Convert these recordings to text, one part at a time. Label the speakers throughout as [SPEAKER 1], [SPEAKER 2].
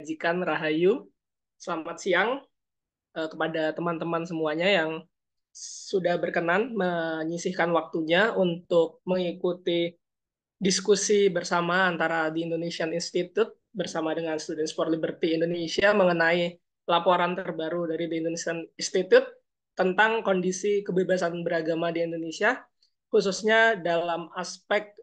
[SPEAKER 1] menyajikan Rahayu. Selamat siang kepada teman-teman semuanya yang sudah berkenan menyisihkan waktunya untuk mengikuti diskusi bersama antara The Indonesian Institute bersama dengan Students for Liberty Indonesia mengenai laporan terbaru dari The Indonesian Institute tentang kondisi kebebasan beragama di Indonesia, khususnya dalam aspek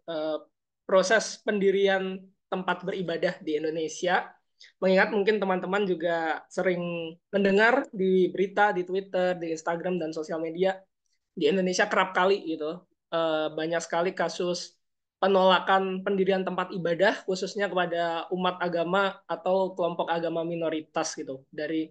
[SPEAKER 1] proses pendirian tempat beribadah di Indonesia. Mengingat mungkin teman-teman juga sering mendengar di berita, di Twitter, di Instagram, dan sosial media, di Indonesia kerap kali gitu banyak sekali kasus penolakan pendirian tempat ibadah khususnya kepada umat agama atau kelompok agama minoritas gitu dari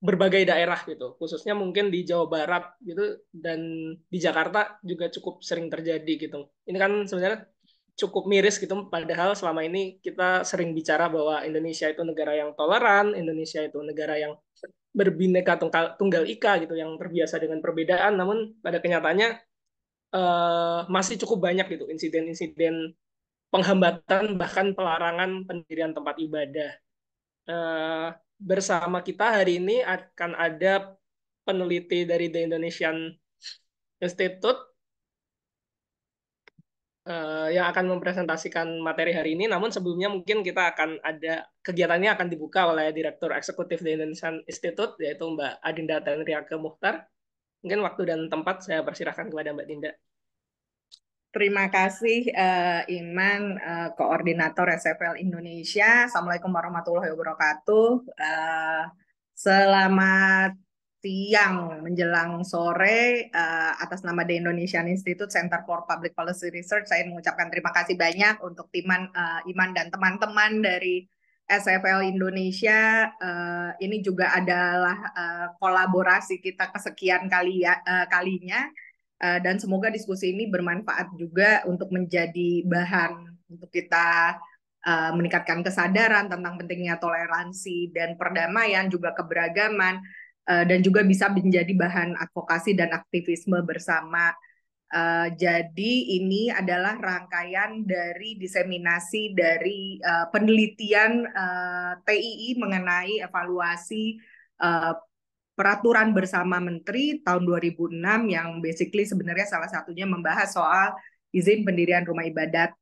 [SPEAKER 1] berbagai daerah gitu, khususnya mungkin di Jawa Barat gitu dan di Jakarta juga cukup sering terjadi gitu. Ini kan sebenarnya cukup miris gitu, padahal selama ini kita sering bicara bahwa Indonesia itu negara yang toleran, Indonesia itu negara yang berbineka tunggal ika gitu, yang terbiasa dengan perbedaan, namun pada kenyataannya masih cukup banyak gitu insiden-insiden penghambatan bahkan pelarangan pendirian tempat ibadah. Eh, Bersama kita hari ini akan ada peneliti dari The Indonesian Institute yang akan mempresentasikan materi hari ini. Namun sebelumnya mungkin kita akan ada kegiatannya akan dibuka oleh Direktur Eksekutif The Indonesian Institute yaitu Mbak Adinda Tenriake Muhtar. Mungkin waktu dan tempat saya persilahkan kepada Mbak Dinda.
[SPEAKER 2] Terima kasih Iman, Koordinator SFL Indonesia. Assalamualaikum warahmatullahi wabarakatuh. Selamat siang menjelang sore. Atas nama The Indonesian Institute Center for Public Policy Research, saya mengucapkan terima kasih banyak untuk Iman dan teman-teman dari SFL Indonesia. Ini juga adalah kolaborasi kita kesekian kalinya. Dan semoga diskusi ini bermanfaat juga untuk menjadi bahan untuk kita meningkatkan kesadaran tentang pentingnya toleransi dan perdamaian, juga keberagaman, dan juga bisa menjadi bahan advokasi dan aktivisme bersama. Jadi ini adalah rangkaian dari diseminasi dari penelitian TII mengenai evaluasi Peraturan Bersama Menteri tahun 2006 yang basically sebenarnya salah satunya membahas soal izin pendirian rumah ibadat.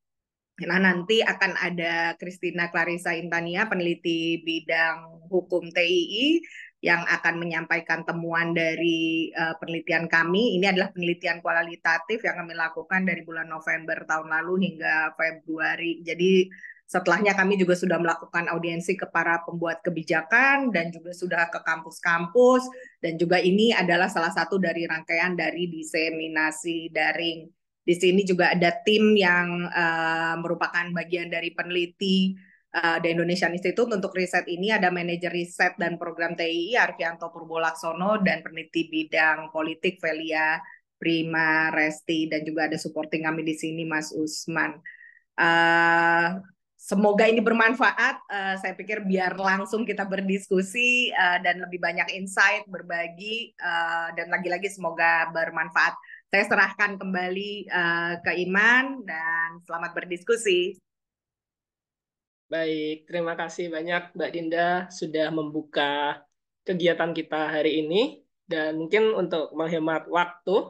[SPEAKER 2] Nah, nanti akan ada Christina Clarissa Intania, peneliti bidang hukum TII, yang akan menyampaikan temuan dari penelitian kami. Ini adalah penelitian kualitatif yang kami lakukan dari bulan November tahun lalu hingga Februari. Jadi setelahnya kami juga sudah melakukan audiensi ke para pembuat kebijakan dan juga sudah ke kampus-kampus, dan juga ini adalah salah satu dari rangkaian dari diseminasi daring. Di sini juga ada tim yang merupakan bagian dari peneliti The Indonesian Institute untuk riset ini. Ada manajer riset dan program TII Arfianto Purbolaksono dan peneliti bidang politik Velia Prima Resti, dan juga ada supporting kami di sini Mas Usman. Semoga ini bermanfaat. Saya pikir biar langsung kita berdiskusi dan lebih banyak insight, berbagi, dan lagi-lagi semoga bermanfaat. Saya serahkan kembali ke Iman dan selamat berdiskusi.
[SPEAKER 1] Baik, terima kasih banyak Mbak Dinda sudah membuka kegiatan kita hari ini. Dan mungkin untuk menghemat waktu,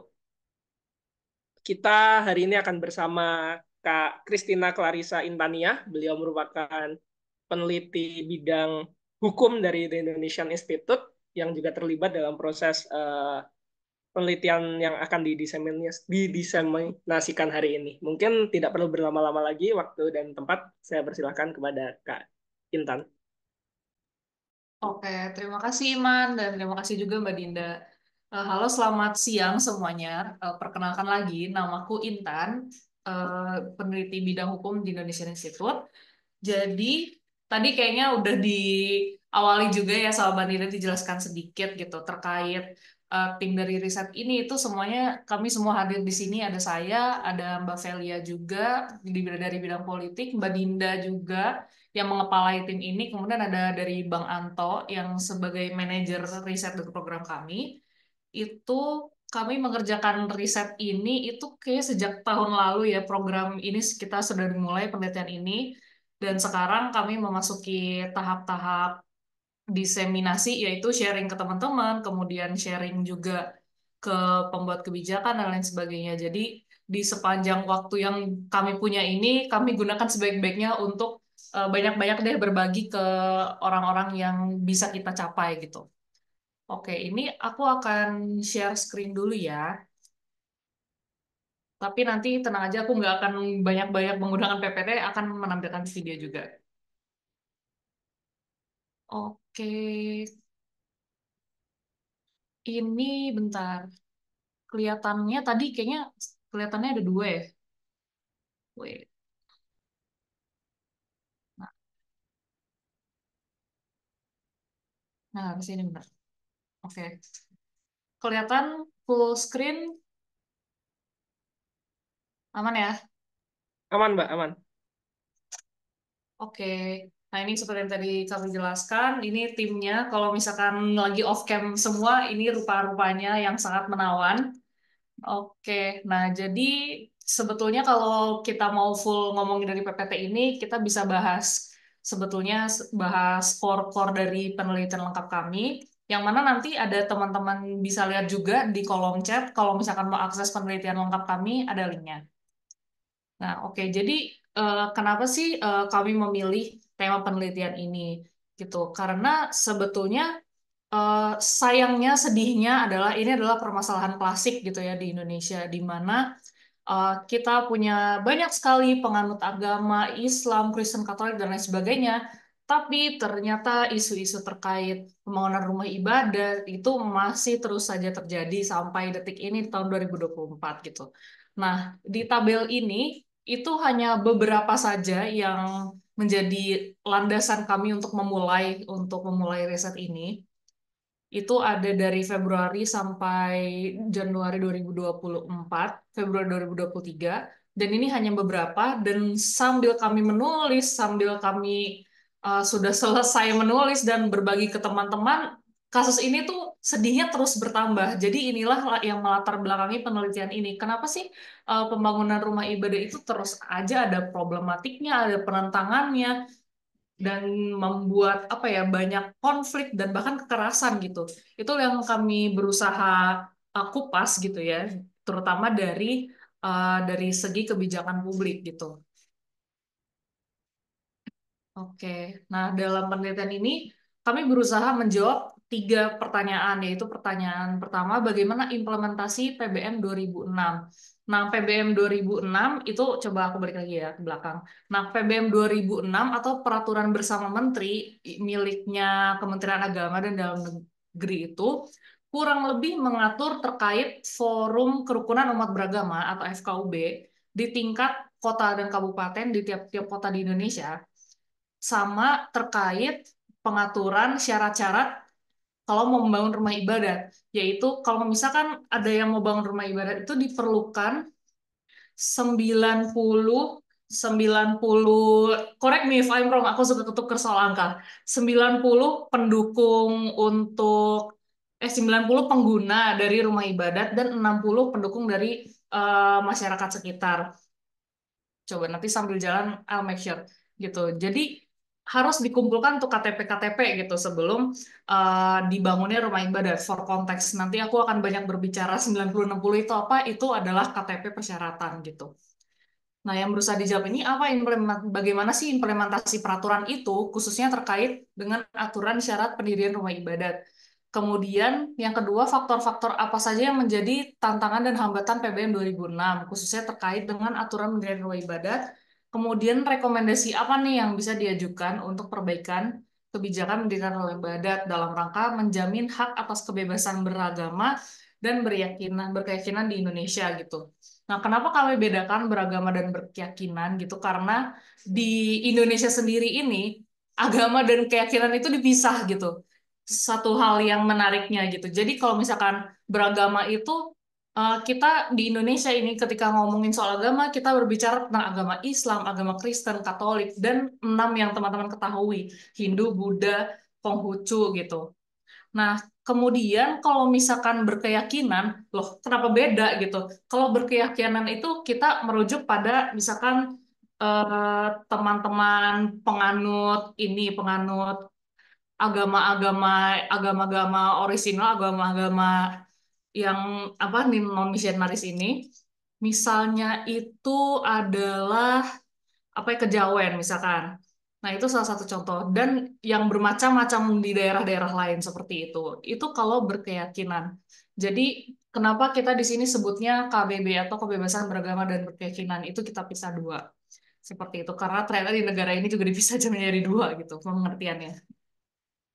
[SPEAKER 1] kita hari ini akan bersama Kak Christina Clarissa Intania. Beliau merupakan peneliti bidang hukum dari The Indonesian Institute yang juga terlibat dalam proses penelitian yang akan didiseminasikan hari ini. Mungkin tidak perlu berlama-lama lagi, waktu dan tempat saya persilahkan kepada Kak Intan.
[SPEAKER 3] Oke, terima kasih Iman dan terima kasih juga Mbak Dinda. Halo, selamat siang semuanya. Perkenalkan lagi, namaku Intan, peneliti bidang hukum di Indonesian Institute. Jadi, tadi kayaknya udah diawali juga ya sama Mbak Dinda dijelaskan sedikit gitu terkait tim dari riset ini. Itu semuanya, kami semua hadir di sini. Ada saya, ada Mbak Velia juga dari bidang politik, Mbak Dinda juga yang mengepalai tim ini. Kemudian ada dari Bang Anto yang sebagai manajer riset dan program kami. Itu kami mengerjakan riset ini itu kayak sejak tahun lalu ya, program ini kita sudah dimulai penelitian ini. Dan sekarang kami memasuki tahap-tahap diseminasi, yaitu sharing ke teman-teman, kemudian sharing juga ke pembuat kebijakan dan lain sebagainya. Jadi di sepanjang waktu yang kami punya ini, kami gunakan sebaik-baiknya untuk banyak-banyak deh berbagi ke orang-orang yang bisa kita capai gitu. Oke, ini aku akan share screen dulu ya. Tapi nanti tenang aja, aku nggak akan banyak-banyak menggunakan PPT, akan menampilkan video juga. Oke, ini bentar. Kelihatannya tadi kayaknya kelihatannya ada dua ya. Wait. Nah, nah di sini benar. Oke. Kelihatan full screen aman ya?
[SPEAKER 1] Aman, Mbak, aman.
[SPEAKER 3] Oke. Nah, ini seperti yang tadi kami jelaskan, ini timnya kalau misalkan lagi off cam semua, ini rupa-rupanya yang sangat menawan. Oke, nah jadi sebetulnya kalau kita mau full ngomongin dari PPT ini, kita bisa bahas sebetulnya bahas core-core dari penelitian lengkap kami, yang mana nanti ada teman-teman bisa lihat juga di kolom chat, kalau misalkan mau akses penelitian lengkap kami, ada linknya. Nah, oke, jadi kenapa sih kami memilih tema penelitian ini? Gitu, karena sebetulnya eh, sayangnya, sedihnya adalah ini adalah permasalahan klasik gitu ya di Indonesia, di mana kita punya banyak sekali penganut agama Islam, Kristen, Katolik dan lain sebagainya, tapi ternyata isu-isu terkait pembangunan rumah ibadah itu masih terus saja terjadi sampai detik ini di tahun 2024 gitu. Nah, di tabel ini itu hanya beberapa saja yang menjadi landasan kami untuk memulai riset ini. Itu ada dari Februari sampai Januari 2024, Februari 2023, dan ini hanya beberapa, dan sambil kami menulis, sambil kami sudah selesai menulis dan berbagi ke teman-teman, kasus ini tuh sedihnya terus bertambah. Jadi inilah yang melatar belakangi penelitian ini. Kenapa sih pembangunan rumah ibadah itu terus aja ada problematiknya, ada penentangannya, dan membuat apa ya banyak konflik dan bahkan kekerasan gitu. Itu yang kami berusaha kupas gitu ya, terutama dari segi kebijakan publik gitu. Oke, nah dalam penelitian ini kami berusaha menjawab tiga pertanyaan, yaitu pertanyaan pertama, bagaimana implementasi PBM 2006? Nah, PBM 2006 itu, coba aku balik lagi ya ke belakang. Nah, PBM 2006 atau Peraturan Bersama Menteri miliknya Kementerian Agama dan Dalam Negeri itu kurang lebih mengatur terkait Forum Kerukunan Umat Beragama atau FKUB di tingkat kota dan kabupaten di tiap-tiap kota di Indonesia, sama terkait pengaturan syarat-syarat kalau mau membangun rumah ibadat, yaitu kalau misalkan ada yang mau bangun rumah ibadat itu diperlukan 90 90, correct me if I'm wrong, aku suka ketukar soal angka. 90 pendukung untuk 90 pengguna dari rumah ibadat dan 60 pendukung dari masyarakat sekitar. Coba nanti sambil jalan I'll make sure gitu. Jadi harus dikumpulkan untuk KTP-KTP gitu sebelum dibangunnya rumah ibadah. For konteks nanti aku akan banyak berbicara 90-60 itu apa? Itu adalah KTP persyaratan gitu. Nah, yang berusaha dijawab ini bagaimana sih implementasi peraturan itu, khususnya terkait dengan aturan syarat pendirian rumah ibadat. Kemudian, yang kedua, faktor-faktor apa saja yang menjadi tantangan dan hambatan PBM 2006, khususnya terkait dengan aturan pendirian rumah ibadat. Kemudian, rekomendasi apa nih yang bisa diajukan untuk perbaikan kebijakan pendirian rumah ibadat dalam rangka menjamin hak atas kebebasan beragama dan berkeyakinan di Indonesia gitu. Nah, kenapa kami bedakan beragama dan berkeyakinan gitu? Karena di Indonesia sendiri ini agama dan keyakinan itu dipisah gitu. Satu hal yang menariknya gitu. Jadi kalau misalkan beragama itu kita di Indonesia ini ketika ngomongin soal agama kita berbicara tentang agama Islam, agama Kristen, Katolik, dan 6 yang teman-teman ketahui, Hindu, Buddha, Konghucu gitu. Nah, kemudian kalau misalkan berkeyakinan, loh kenapa beda gitu? Kalau berkeyakinan itu kita merujuk pada misalkan teman-teman penganut agama-agama agama-agama orisinal, agama-agama yang apa nih non misionaris ini, misalnya itu adalah apa ya, kejawen misalkan. Nah, itu salah satu contoh dan yang bermacam-macam di daerah-daerah lain seperti itu. Itu kalau berkeyakinan. Jadi, kenapa kita di sini sebutnya KBB atau kebebasan beragama dan berkeyakinan itu kita pisah dua. Seperti itu karena ternyata di negara ini juga dipisah menjadi dua gitu pengertiannya.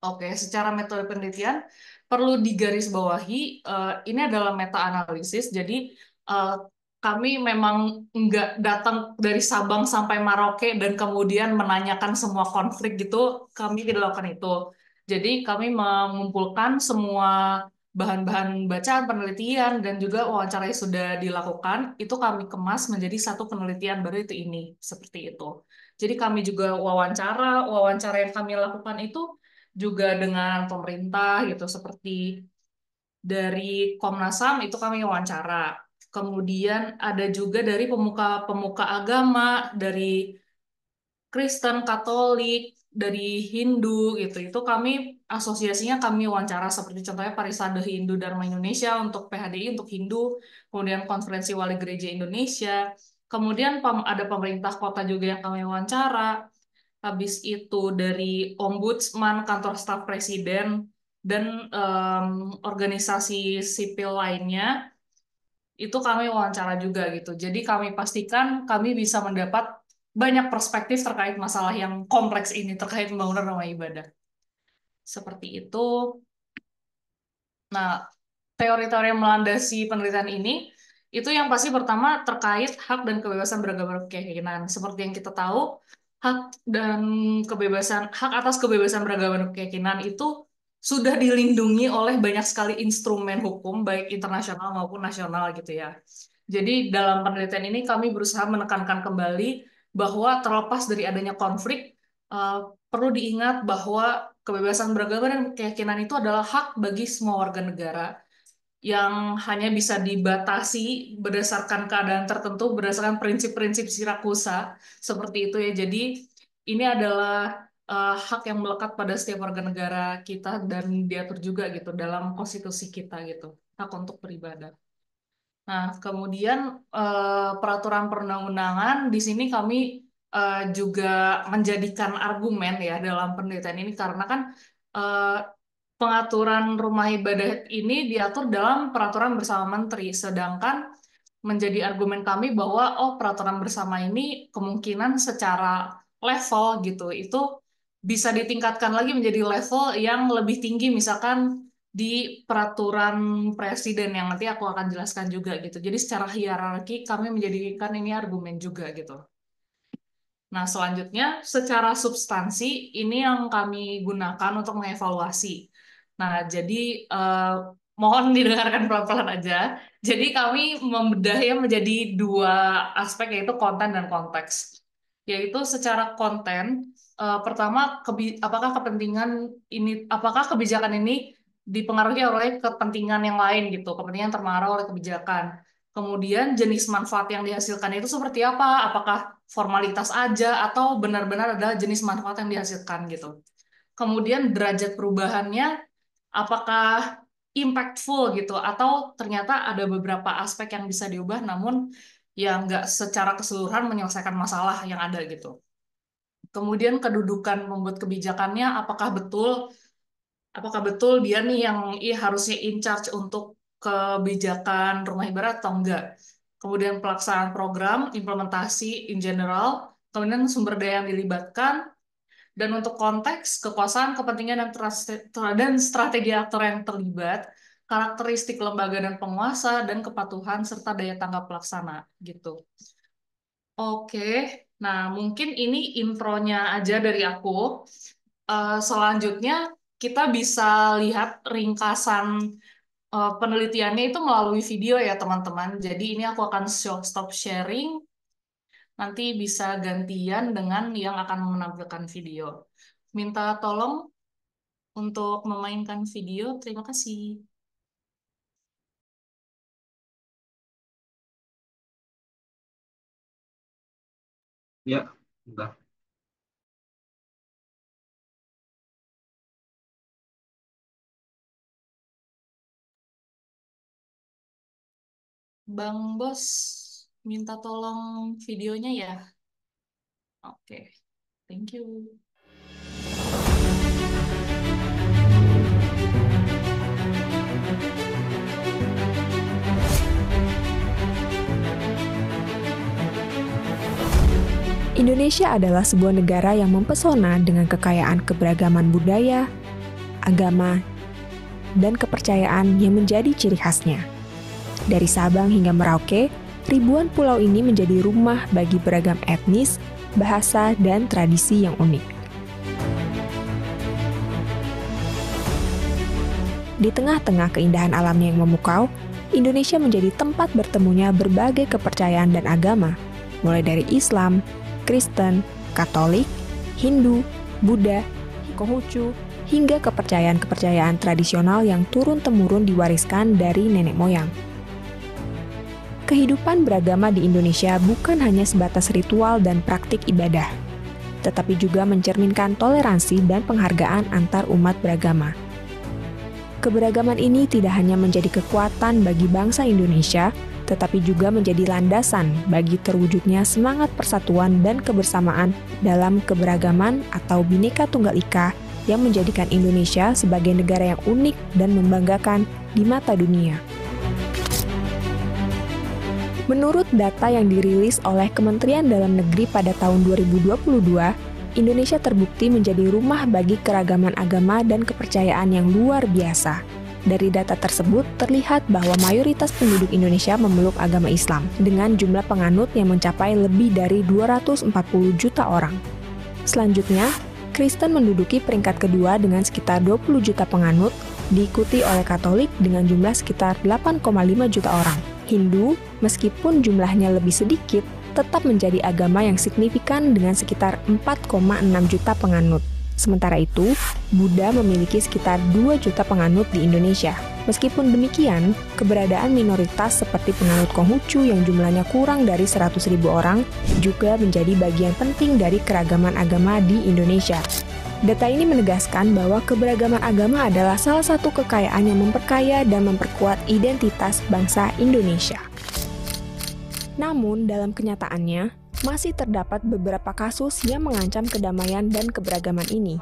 [SPEAKER 3] Oke, secara metode penelitian perlu digarisbawahi, ini adalah meta-analisis. Jadi eh, kami memang nggak datang dari Sabang sampai Merauke dan kemudian menanyakan semua konflik gitu. Kami tidak lakukan itu. Jadi kami mengumpulkan semua bahan-bahan bacaan, penelitian, dan juga wawancara yang sudah dilakukan. Itu kami kemas menjadi satu penelitian baru itu ini. Seperti itu. Jadi kami juga wawancara yang kami lakukan itu juga dengan pemerintah gitu seperti dari Komnas HAM itu kami wawancara. Kemudian ada juga dari pemuka-pemuka agama dari Kristen, Katolik, dari Hindu gitu. Itu kami asosiasinya kami wawancara seperti contohnya Parisade Hindu Dharma Indonesia untuk PHDI untuk Hindu, kemudian Konferensi Wali Gereja Indonesia. Kemudian ada pemerintah kota juga yang kami wawancara. Habis itu dari Ombudsman, Kantor Staf Presiden, dan organisasi sipil lainnya, itu kami wawancara juga gitu. Jadi kami pastikan kami bisa mendapat banyak perspektif terkait masalah yang kompleks ini, terkait pembangunan rumah ibadah. Seperti itu. Nah, teori-teori yang melandasi penelitian ini, itu yang pasti pertama terkait hak dan kebebasan beragama dan keyakinan. Seperti yang kita tahu, hak dan hak atas kebebasan beragama dan keyakinan itu sudah dilindungi oleh banyak sekali instrumen hukum, baik internasional maupun nasional gitu ya. Jadi dalam penelitian ini kami berusaha menekankan kembali bahwa terlepas dari adanya konflik, eh, perlu diingat bahwa kebebasan beragama dan keyakinan itu adalah hak bagi semua warga negara yang hanya bisa dibatasi berdasarkan keadaan tertentu, berdasarkan prinsip-prinsip Sirakusa, seperti itu ya. Jadi ini adalah hak yang melekat pada setiap warga negara kita dan diatur juga gitu dalam konstitusi kita gitu, hak untuk beribadah. Nah, kemudian peraturan perundang-undangan di sini kami juga menjadikan argumen ya dalam penelitian ini karena kan eh, pengaturan rumah ibadah ini diatur dalam peraturan bersama menteri, sedangkan menjadi argumen kami bahwa oh peraturan bersama ini kemungkinan secara level gitu itu bisa ditingkatkan lagi menjadi level yang lebih tinggi misalkan di peraturan presiden yang nanti aku akan jelaskan juga gitu. Jadi secara hierarki kami menjadikan ini argumen juga gitu. Nah, selanjutnya secara substansi ini yang kami gunakan untuk mengevaluasi. Nah, jadi eh, mohon didengarkan pelan-pelan aja. Jadi kami membedahnya menjadi dua aspek yaitu konten dan konteks. Yaitu secara konten, pertama apakah kebijakan ini dipengaruhi oleh kepentingan yang lain gitu, kepentingan yang terpengaruh oleh kebijakan. Kemudian jenis manfaat yang dihasilkan itu seperti apa? Apakah formalitas aja atau benar-benar ada jenis manfaat yang dihasilkan gitu. Kemudian derajat perubahannya apakah impactful gitu atau ternyata ada beberapa aspek yang bisa diubah namun yang nggak secara keseluruhan menyelesaikan masalah yang ada gitu. Kemudian kedudukan membuat kebijakannya apakah betul dia nih yang harusnya in charge untuk kebijakan rumah ibadah atau enggak. Kemudian pelaksanaan program, implementasi in general, kemudian sumber daya yang dilibatkan, dan untuk konteks, kekuasaan, kepentingan, dan strategi aktor yang terlibat, karakteristik lembaga dan penguasa, dan kepatuhan, serta daya tanggap pelaksana gitu. Oke, nah mungkin ini intronya aja dari aku. Selanjutnya kita bisa lihat ringkasan penelitiannya itu melalui video ya teman-teman. Jadi ini aku akan stop sharing, nanti bisa gantian dengan yang akan menampilkan video. Minta tolong untuk memainkan video, terima kasih.
[SPEAKER 4] Ya, udah.
[SPEAKER 3] Bang Bos, minta tolong videonya ya. Oke, thank you.
[SPEAKER 5] Indonesia adalah sebuah negara yang mempesona dengan kekayaan keberagaman budaya, agama, dan kepercayaan yang menjadi ciri khasnya. Dari Sabang hingga Merauke, ribuan pulau ini menjadi rumah bagi beragam etnis, bahasa, dan tradisi yang unik. Di tengah-tengah keindahan alamnya yang memukau, Indonesia menjadi tempat bertemunya berbagai kepercayaan dan agama, mulai dari Islam, Kristen, Katolik, Hindu, Buddha, Konghucu, hingga kepercayaan-kepercayaan tradisional yang turun-temurun diwariskan dari nenek moyang. Kehidupan beragama di Indonesia bukan hanya sebatas ritual dan praktik ibadah, tetapi juga mencerminkan toleransi dan penghargaan antar umat beragama. Keberagaman ini tidak hanya menjadi kekuatan bagi bangsa Indonesia, tetapi juga menjadi landasan bagi terwujudnya semangat persatuan dan kebersamaan dalam keberagaman atau Bhinneka Tunggal Ika yang menjadikan Indonesia sebagai negara yang unik dan membanggakan di mata dunia. Menurut data yang dirilis oleh Kementerian Dalam Negeri pada tahun 2022, Indonesia terbukti menjadi rumah bagi keragaman agama dan kepercayaan yang luar biasa. Dari data tersebut, terlihat bahwa mayoritas penduduk Indonesia memeluk agama Islam, dengan jumlah penganut yang mencapai lebih dari 240 juta orang. Selanjutnya, Kristen menduduki peringkat kedua dengan sekitar 20 juta penganut, diikuti oleh Katolik dengan jumlah sekitar 8,5 juta orang. Hindu, meskipun jumlahnya lebih sedikit, tetap menjadi agama yang signifikan dengan sekitar 4,6 juta penganut. Sementara itu, Buddha memiliki sekitar 2 juta penganut di Indonesia. Meskipun demikian, keberadaan minoritas seperti penganut Konghucu yang jumlahnya kurang dari 100.000 orang juga menjadi bagian penting dari keragaman agama di Indonesia. Data ini menegaskan bahwa keberagaman agama adalah salah satu kekayaan yang memperkaya dan memperkuat identitas bangsa Indonesia. Namun, dalam kenyataannya, masih terdapat beberapa kasus yang mengancam kedamaian dan keberagaman ini.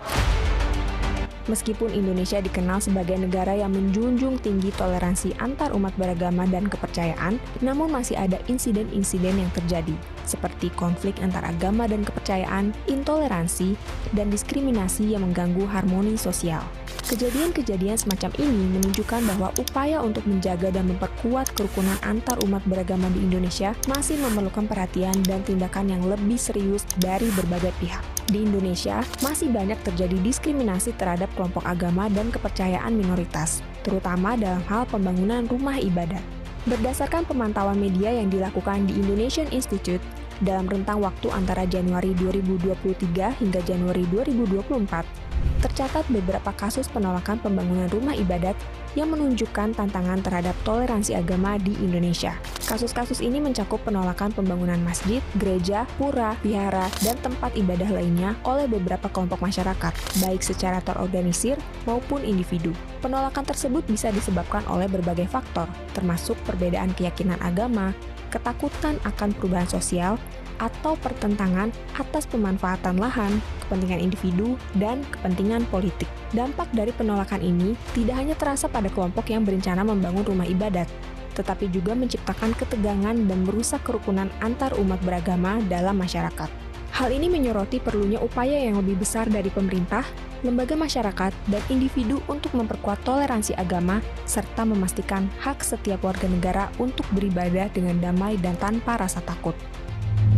[SPEAKER 5] Meskipun Indonesia dikenal sebagai negara yang menjunjung tinggi toleransi antar umat beragama dan kepercayaan, namun masih ada insiden-insiden yang terjadi, seperti konflik antar agama dan kepercayaan, intoleransi, dan diskriminasi yang mengganggu harmoni sosial. Kejadian-kejadian semacam ini menunjukkan bahwa upaya untuk menjaga dan memperkuat kerukunan antar umat beragama di Indonesia masih memerlukan perhatian dan tindakan yang lebih serius dari berbagai pihak. Di Indonesia, masih banyak terjadi diskriminasi terhadap kelompok agama dan kepercayaan minoritas, terutama dalam hal pembangunan rumah ibadat. Berdasarkan pemantauan media yang dilakukan di Indonesian Institute, dalam rentang waktu antara Januari 2023 hingga Januari 2024, tercatat beberapa kasus penolakan pembangunan rumah ibadat yang menunjukkan tantangan terhadap toleransi agama di Indonesia. Kasus-kasus ini mencakup penolakan pembangunan masjid, gereja, pura, vihara, dan tempat ibadah lainnya oleh beberapa kelompok masyarakat, baik secara terorganisir maupun individu. Penolakan tersebut bisa disebabkan oleh berbagai faktor, termasuk perbedaan keyakinan agama, ketakutan akan perubahan sosial, atau pertentangan atas pemanfaatan lahan, kepentingan individu, dan kepentingan politik. Dampak dari penolakan ini tidak hanya terasa pada kelompok yang berencana membangun rumah ibadat, tetapi juga menciptakan ketegangan dan merusak kerukunan antar umat beragama dalam masyarakat. Hal ini menyoroti perlunya upaya yang lebih besar dari pemerintah, lembaga masyarakat, dan individu untuk memperkuat toleransi agama, serta memastikan hak setiap warga negara untuk beribadah dengan damai dan tanpa rasa takut.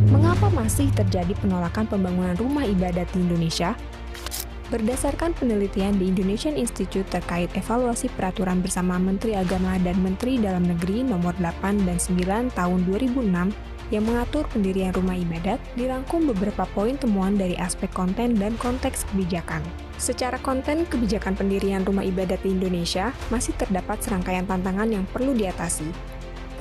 [SPEAKER 5] Mengapa masih terjadi penolakan pembangunan rumah ibadat di Indonesia? Berdasarkan penelitian di Indonesian Institute terkait evaluasi peraturan bersama Menteri Agama dan Menteri Dalam Negeri nomor 8 dan 9 tahun 2006 yang mengatur pendirian rumah ibadat, dirangkum beberapa poin temuan dari aspek konten dan konteks kebijakan. Secara konten, kebijakan pendirian rumah ibadat di Indonesia masih terdapat serangkaian tantangan yang perlu diatasi.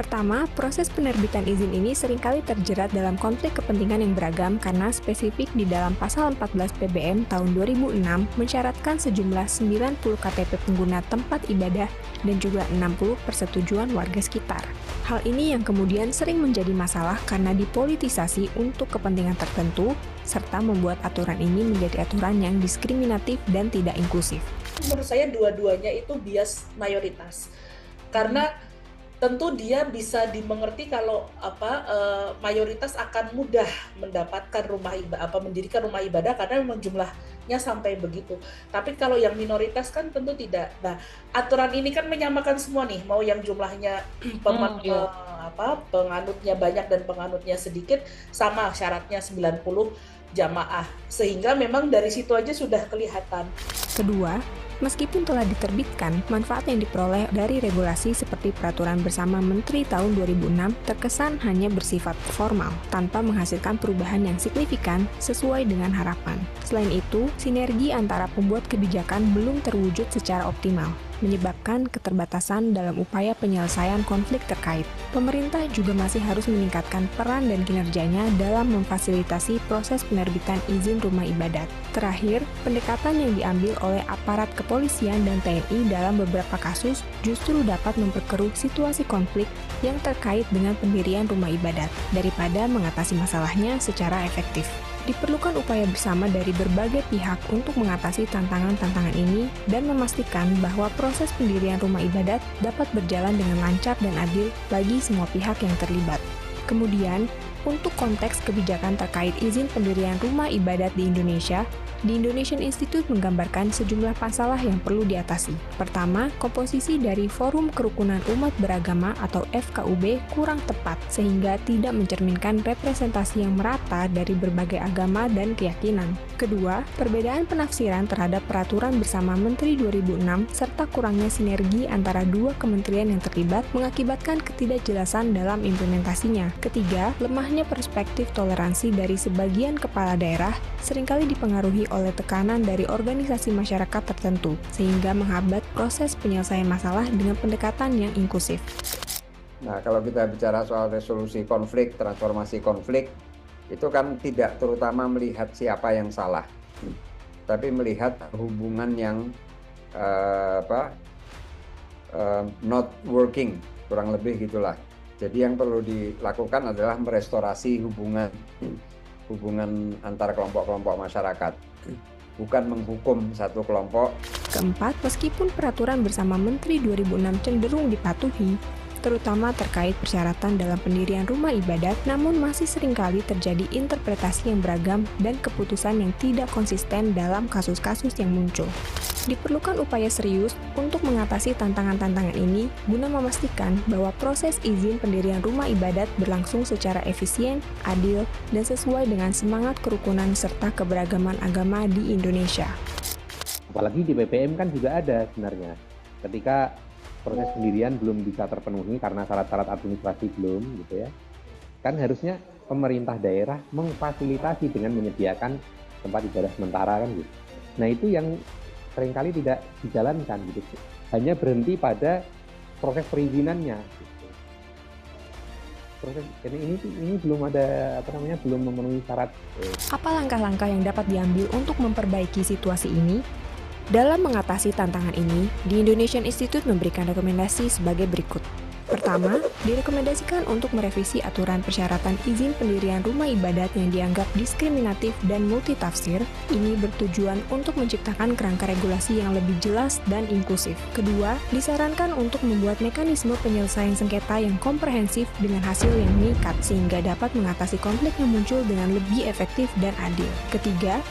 [SPEAKER 5] Pertama, proses penerbitan izin ini seringkali terjerat dalam konflik kepentingan yang beragam karena spesifik di dalam pasal 14 PBM tahun 2006 mensyaratkan sejumlah 90 KTP pengguna tempat ibadah dan juga 60 persetujuan warga sekitar. Hal ini yang kemudian sering menjadi masalah karena dipolitisasi untuk kepentingan tertentu, serta membuat aturan ini menjadi aturan yang diskriminatif dan tidak inklusif.
[SPEAKER 4] Menurut saya dua-duanya itu bias mayoritas. Karena tentu dia bisa dimengerti kalau mayoritas akan mudah mendapatkan mendirikan rumah ibadah karena memang jumlahnya sampai begitu. Tapi kalau yang minoritas kan tentu tidak. Nah, aturan ini kan menyamakan semua nih, mau yang jumlahnya penganutnya banyak dan penganutnya sedikit, sama syaratnya 90 jamaah. Sehingga memang dari situ aja sudah kelihatan.
[SPEAKER 5] Kedua, meskipun telah diterbitkan, manfaat yang diperoleh dari regulasi seperti Peraturan Bersama Menteri tahun 2006 terkesan hanya bersifat formal, tanpa menghasilkan perubahan yang signifikan sesuai dengan harapan. Selain itu, sinergi antara pembuat kebijakan belum terwujud secara optimal, menyebabkan keterbatasan dalam upaya penyelesaian konflik terkait. Pemerintah juga masih harus meningkatkan peran dan kinerjanya dalam memfasilitasi proses penerbitan izin rumah ibadat. Terakhir, pendekatan yang diambil oleh aparat kepolisian dan TNI dalam beberapa kasus justru dapat memperkeruh situasi konflik yang terkait dengan pendirian rumah ibadat, daripada mengatasi masalahnya secara efektif. Diperlukan upaya bersama dari berbagai pihak untuk mengatasi tantangan-tantangan ini dan memastikan bahwa proses pendirian rumah ibadat dapat berjalan dengan lancar dan adil bagi semua pihak yang terlibat. Kemudian, untuk konteks kebijakan terkait izin pendirian rumah ibadat di Indonesia, The Indonesian Institute menggambarkan sejumlah masalah yang perlu diatasi. Pertama, komposisi dari Forum Kerukunan Umat Beragama atau FKUB kurang tepat sehingga tidak mencerminkan representasi yang merata dari berbagai agama dan keyakinan. Kedua, perbedaan penafsiran terhadap Peraturan Bersama Menteri 2006 serta kurangnya sinergi antara dua kementerian yang terlibat mengakibatkan ketidakjelasan dalam implementasinya. Ketiga, lemahnya perspektif toleransi dari sebagian kepala daerah seringkali dipengaruhi oleh tekanan dari organisasi masyarakat tertentu, sehingga menghambat proses penyelesaian masalah dengan pendekatan yang inklusif.
[SPEAKER 6] Nah, kalau kita bicara soal resolusi konflik, transformasi konflik, itu kan tidak terutama melihat siapa yang salah, tapi melihat hubungan yang not working, kurang lebih gitulah. Jadi yang perlu dilakukan adalah merestorasi hubungan antar kelompok-kelompok masyarakat, bukan menghukum satu kelompok.
[SPEAKER 5] Keempat, meskipun Peraturan Bersama Menteri 2006 cenderung dipatuhi, terutama terkait persyaratan dalam pendirian rumah ibadat, namun masih seringkali terjadi interpretasi yang beragam dan keputusan yang tidak konsisten dalam kasus-kasus yang muncul. Diperlukan upaya serius untuk mengatasi tantangan-tantangan ini guna memastikan bahwa proses izin pendirian rumah ibadat berlangsung secara efisien, adil, dan sesuai dengan semangat kerukunan serta keberagaman agama di Indonesia.
[SPEAKER 7] Apalagi di PPM kan juga ada sebenarnya. Ketika proses pendirian belum bisa terpenuhi karena syarat-syarat administrasi belum, gitu ya. Kan harusnya pemerintah daerah memfasilitasi dengan menyediakan tempat ibadah sementara kan gitu. Nah, itu yang seringkali tidak dijalankan gitu. Hanya berhenti pada proses perizinannya. Gitu. Proses ini belum ada belum memenuhi syarat.
[SPEAKER 5] Apa langkah-langkah yang dapat diambil untuk memperbaiki situasi ini? Dalam mengatasi tantangan ini, The Indonesian Institute memberikan rekomendasi sebagai berikut. Pertama, direkomendasikan untuk merevisi aturan persyaratan izin pendirian rumah ibadat yang dianggap diskriminatif dan multitafsir. Ini bertujuan untuk menciptakan kerangka regulasi yang lebih jelas dan inklusif. Kedua, disarankan untuk membuat mekanisme penyelesaian sengketa yang komprehensif dengan hasil yang mengikat sehingga dapat mengatasi konflik yang muncul dengan lebih efektif dan adil. Ketiga,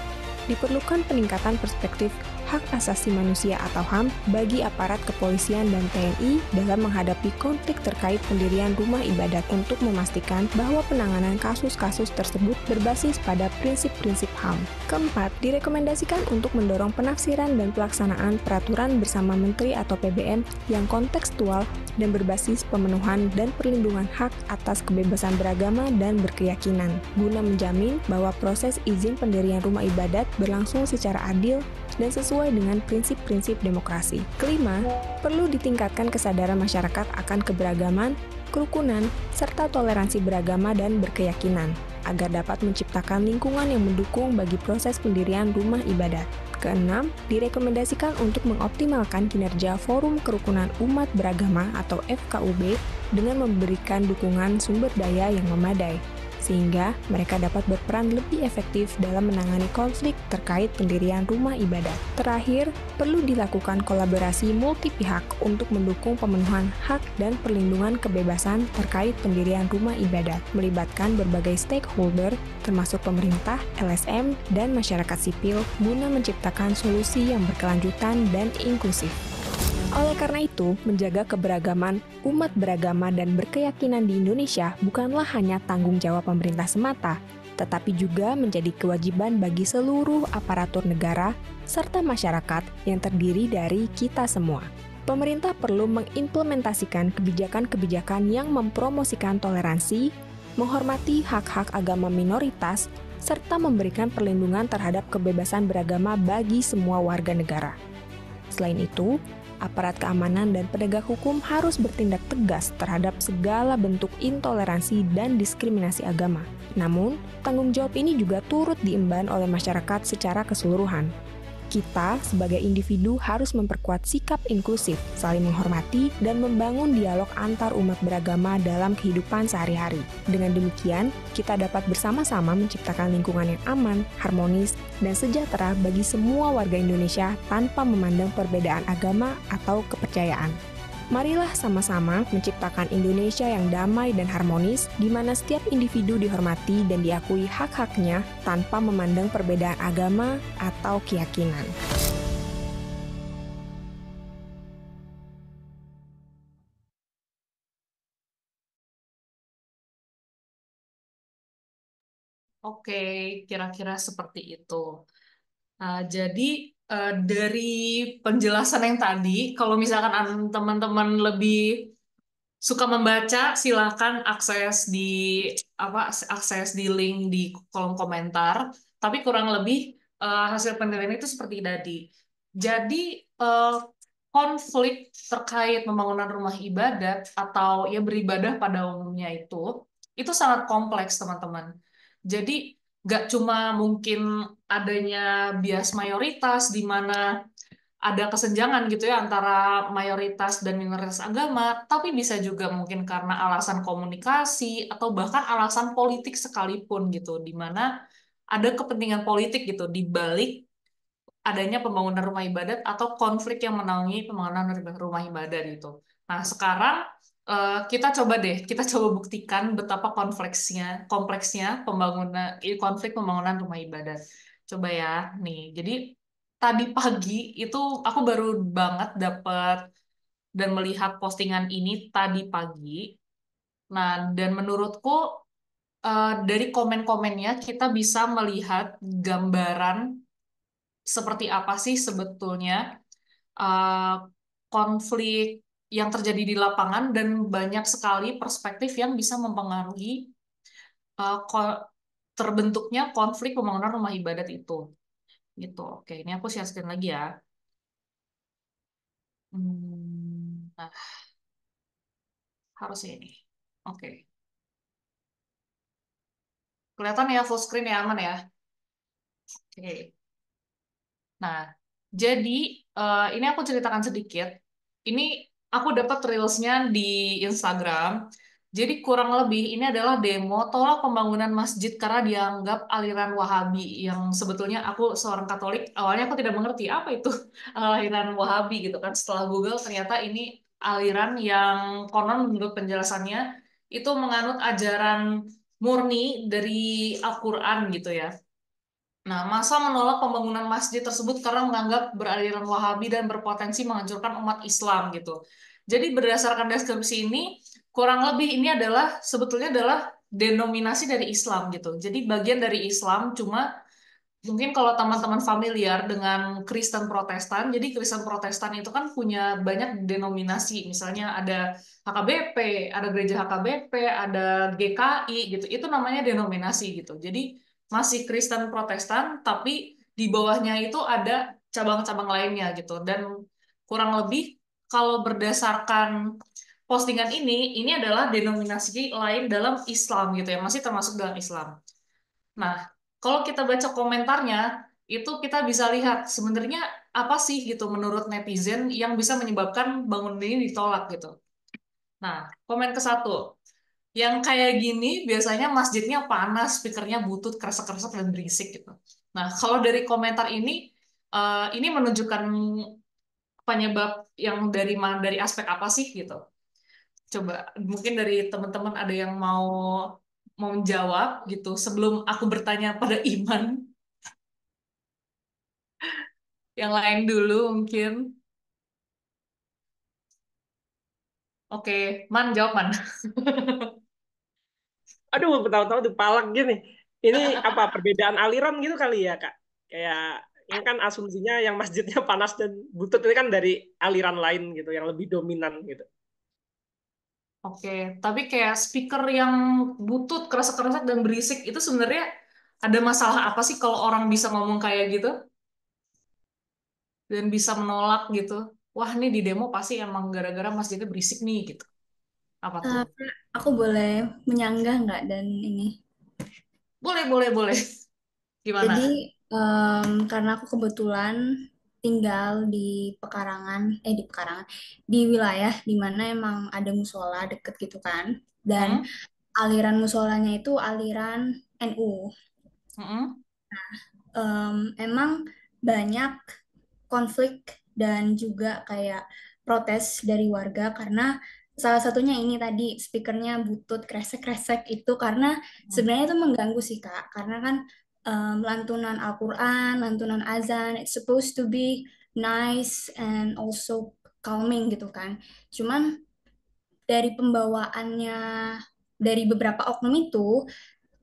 [SPEAKER 5] diperlukan peningkatan perspektif hak asasi manusia atau HAM bagi aparat kepolisian dan TNI dalam menghadapi konflik terkait pendirian rumah ibadat untuk memastikan bahwa penanganan kasus-kasus tersebut berbasis pada prinsip-prinsip HAM. Keempat, direkomendasikan untuk mendorong penafsiran dan pelaksanaan Peraturan Bersama Menteri atau PBM yang kontekstual dan berbasis pemenuhan dan perlindungan hak atas kebebasan beragama dan berkeyakinan, guna menjamin bahwa proses izin pendirian rumah ibadat berlangsung secara adil dan sesuai dengan prinsip-prinsip demokrasi. Kelima, perlu ditingkatkan kesadaran masyarakat akan keberagaman, kerukunan, serta toleransi beragama dan berkeyakinan, agar dapat menciptakan lingkungan yang mendukung bagi proses pendirian rumah ibadat. Keenam, direkomendasikan untuk mengoptimalkan kinerja Forum Kerukunan Umat Beragama atau FKUB dengan memberikan dukungan sumber daya yang memadai, sehingga mereka dapat berperan lebih efektif dalam menangani konflik terkait pendirian rumah ibadat. Terakhir, perlu dilakukan kolaborasi multi pihak untuk mendukung pemenuhan hak dan perlindungan kebebasan terkait pendirian rumah ibadat, melibatkan berbagai stakeholder, termasuk pemerintah, LSM, dan masyarakat sipil, guna menciptakan solusi yang berkelanjutan dan inklusif. Oleh karena itu, menjaga keberagaman umat beragama dan berkeyakinan di Indonesia bukanlah hanya tanggung jawab pemerintah semata, tetapi juga menjadi kewajiban bagi seluruh aparatur negara serta masyarakat yang terdiri dari kita semua. Pemerintah perlu mengimplementasikan kebijakan-kebijakan yang mempromosikan toleransi, menghormati hak-hak agama minoritas, serta memberikan perlindungan terhadap kebebasan beragama bagi semua warga negara. Selain itu, aparat keamanan dan penegak hukum harus bertindak tegas terhadap segala bentuk intoleransi dan diskriminasi agama. Namun, tanggung jawab ini juga turut diemban oleh masyarakat secara keseluruhan. Kita, sebagai individu, harus memperkuat sikap inklusif, saling menghormati, dan membangun dialog antar umat beragama dalam kehidupan sehari-hari. Dengan demikian, kita dapat bersama-sama menciptakan lingkungan yang aman, harmonis, dan sejahtera bagi semua warga Indonesia tanpa memandang perbedaan agama atau kepercayaan. Marilah sama-sama menciptakan Indonesia yang damai dan harmonis, di mana setiap individu dihormati dan diakui hak-haknya tanpa memandang perbedaan agama atau keyakinan.
[SPEAKER 3] Oke, kira-kira seperti itu. Jadi dari penjelasan yang tadi, kalau misalkan teman-teman lebih suka membaca, silakan akses di link di kolom komentar. Tapi kurang lebih hasil penelitian itu seperti tadi. Jadi konflik terkait pembangunan rumah ibadat atau ya beribadah pada umumnya itu sangat kompleks, teman-teman. Jadi nggak cuma mungkin adanya bias mayoritas di mana ada kesenjangan gitu ya antara mayoritas dan minoritas agama, tapi bisa juga mungkin karena alasan komunikasi atau bahkan alasan politik sekalipun gitu, di mana ada kepentingan politik gitu di balik adanya pembangunan rumah ibadat atau konflik yang menaungi pembangunan rumah ibadat gitu. Nah, sekarang kita coba buktikan betapa kompleksnya konflik pembangunan rumah ibadat. Coba ya, nih. Jadi tadi pagi itu aku baru banget dapat dan melihat postingan ini tadi pagi. Nah, dan menurutku dari komen-komennya kita bisa melihat gambaran seperti apa sih sebetulnya uh, konflik yang terjadi di lapangan dan banyak sekali perspektif yang bisa mempengaruhi terbentuknya konflik pembangunan rumah ibadat itu. Gitu. Oke, ini aku share screen lagi ya. Nah, harus ini. Oke. Kelihatan ya full screen ya, aman ya? Oke. Nah, jadi ini aku ceritakan sedikit. Ini aku dapat reelsnya di Instagram. Jadi kurang lebih ini adalah demo tolak pembangunan masjid karena dianggap aliran Wahabi yang sebetulnya aku seorang Katolik. Awalnya aku tidak mengerti apa itu aliran Wahabi gitu kan. Setelah Google ternyata ini aliran yang konon menurut penjelasannya itu menganut ajaran murni dari Al-Quran gitu ya. Nah, masa menolak pembangunan masjid tersebut karena menganggap beraliran Wahabi dan berpotensi menghancurkan umat Islam gitu. Jadi berdasarkan deskripsi ini, kurang lebih ini sebetulnya adalah denominasi dari Islam gitu. Jadi bagian dari Islam, cuma mungkin kalau teman-teman familiar dengan Kristen Protestan, jadi Kristen Protestan itu kan punya banyak denominasi, misalnya ada HKBP, ada gereja HKBP, ada GKI gitu, itu namanya denominasi gitu. Jadi masih Kristen Protestan, tapi di bawahnya itu ada cabang-cabang lainnya gitu. Dan kurang lebih kalau berdasarkan postingan ini adalah denominasi lain dalam Islam gitu ya, masih termasuk dalam Islam. Nah, kalau kita baca komentarnya, itu kita bisa lihat sebenarnya apa sih gitu menurut netizen yang bisa menyebabkan bangunan ini ditolak gitu. Nah, komen ke satu. Yang kayak gini biasanya masjidnya panas, speakernya butut, kresek-kresek dan berisik gitu. Nah, kalau dari komentar ini menunjukkan penyebab yang dari aspek apa sih gitu. Coba mungkin dari teman-teman ada yang mau menjawab gitu sebelum aku bertanya pada Iman. Yang lain dulu mungkin. Oke, Man jawab Man.
[SPEAKER 1] Aduh, tahu-tahu dipalak gini. Ini apa perbedaan aliran gitu kali ya, Kak? Kayak ini kan asumsinya yang masjidnya panas dan butut ini kan dari aliran lain gitu, yang lebih dominan gitu.
[SPEAKER 3] Oke, tapi kayak speaker yang butut, kresek-kresek dan berisik itu sebenarnya ada masalah apa sih kalau orang bisa ngomong kayak gitu dan bisa menolak gitu? Wah, nih di demo pasti emang gara-gara masjidnya berisik nih gitu. Apa tuh?
[SPEAKER 8] Kak, aku boleh menyanggah nggak dan ini?
[SPEAKER 3] Boleh, boleh, boleh. Gimana?
[SPEAKER 8] Jadi karena aku kebetulan tinggal di Pekarangan, di wilayah di mana emang ada musola deket gitu kan, dan
[SPEAKER 3] Hmm?
[SPEAKER 8] aliran musolanya itu aliran NU.
[SPEAKER 3] Hmm?
[SPEAKER 8] Emang banyak konflik dan juga kayak protes dari warga karena salah satunya ini tadi speakernya butut kresek-kresek itu karena
[SPEAKER 3] Hmm.
[SPEAKER 8] sebenarnya itu mengganggu sih Kak karena kan lantunan Al-Quran, lantunan azan it's supposed to be nice and also calming gitu kan. Cuman dari pembawaannya dari beberapa oknum itu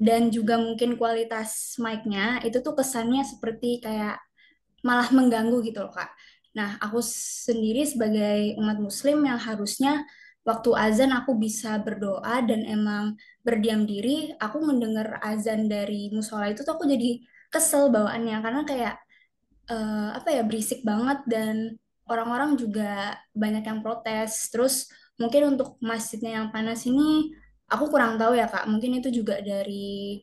[SPEAKER 8] dan juga mungkin kualitas mic-nya itu tuh kesannya seperti kayak malah mengganggu gitu loh Kak. Nah, aku sendiri sebagai umat muslim yang harusnya waktu azan aku bisa berdoa dan emang berdiam diri, aku mendengar azan dari musola itu tuh aku jadi kesel bawaannya karena kayak apa ya berisik banget dan orang-orang juga banyak yang protes. Terus mungkin untuk masjidnya yang panas ini aku kurang tahu ya Kak. Mungkin itu juga dari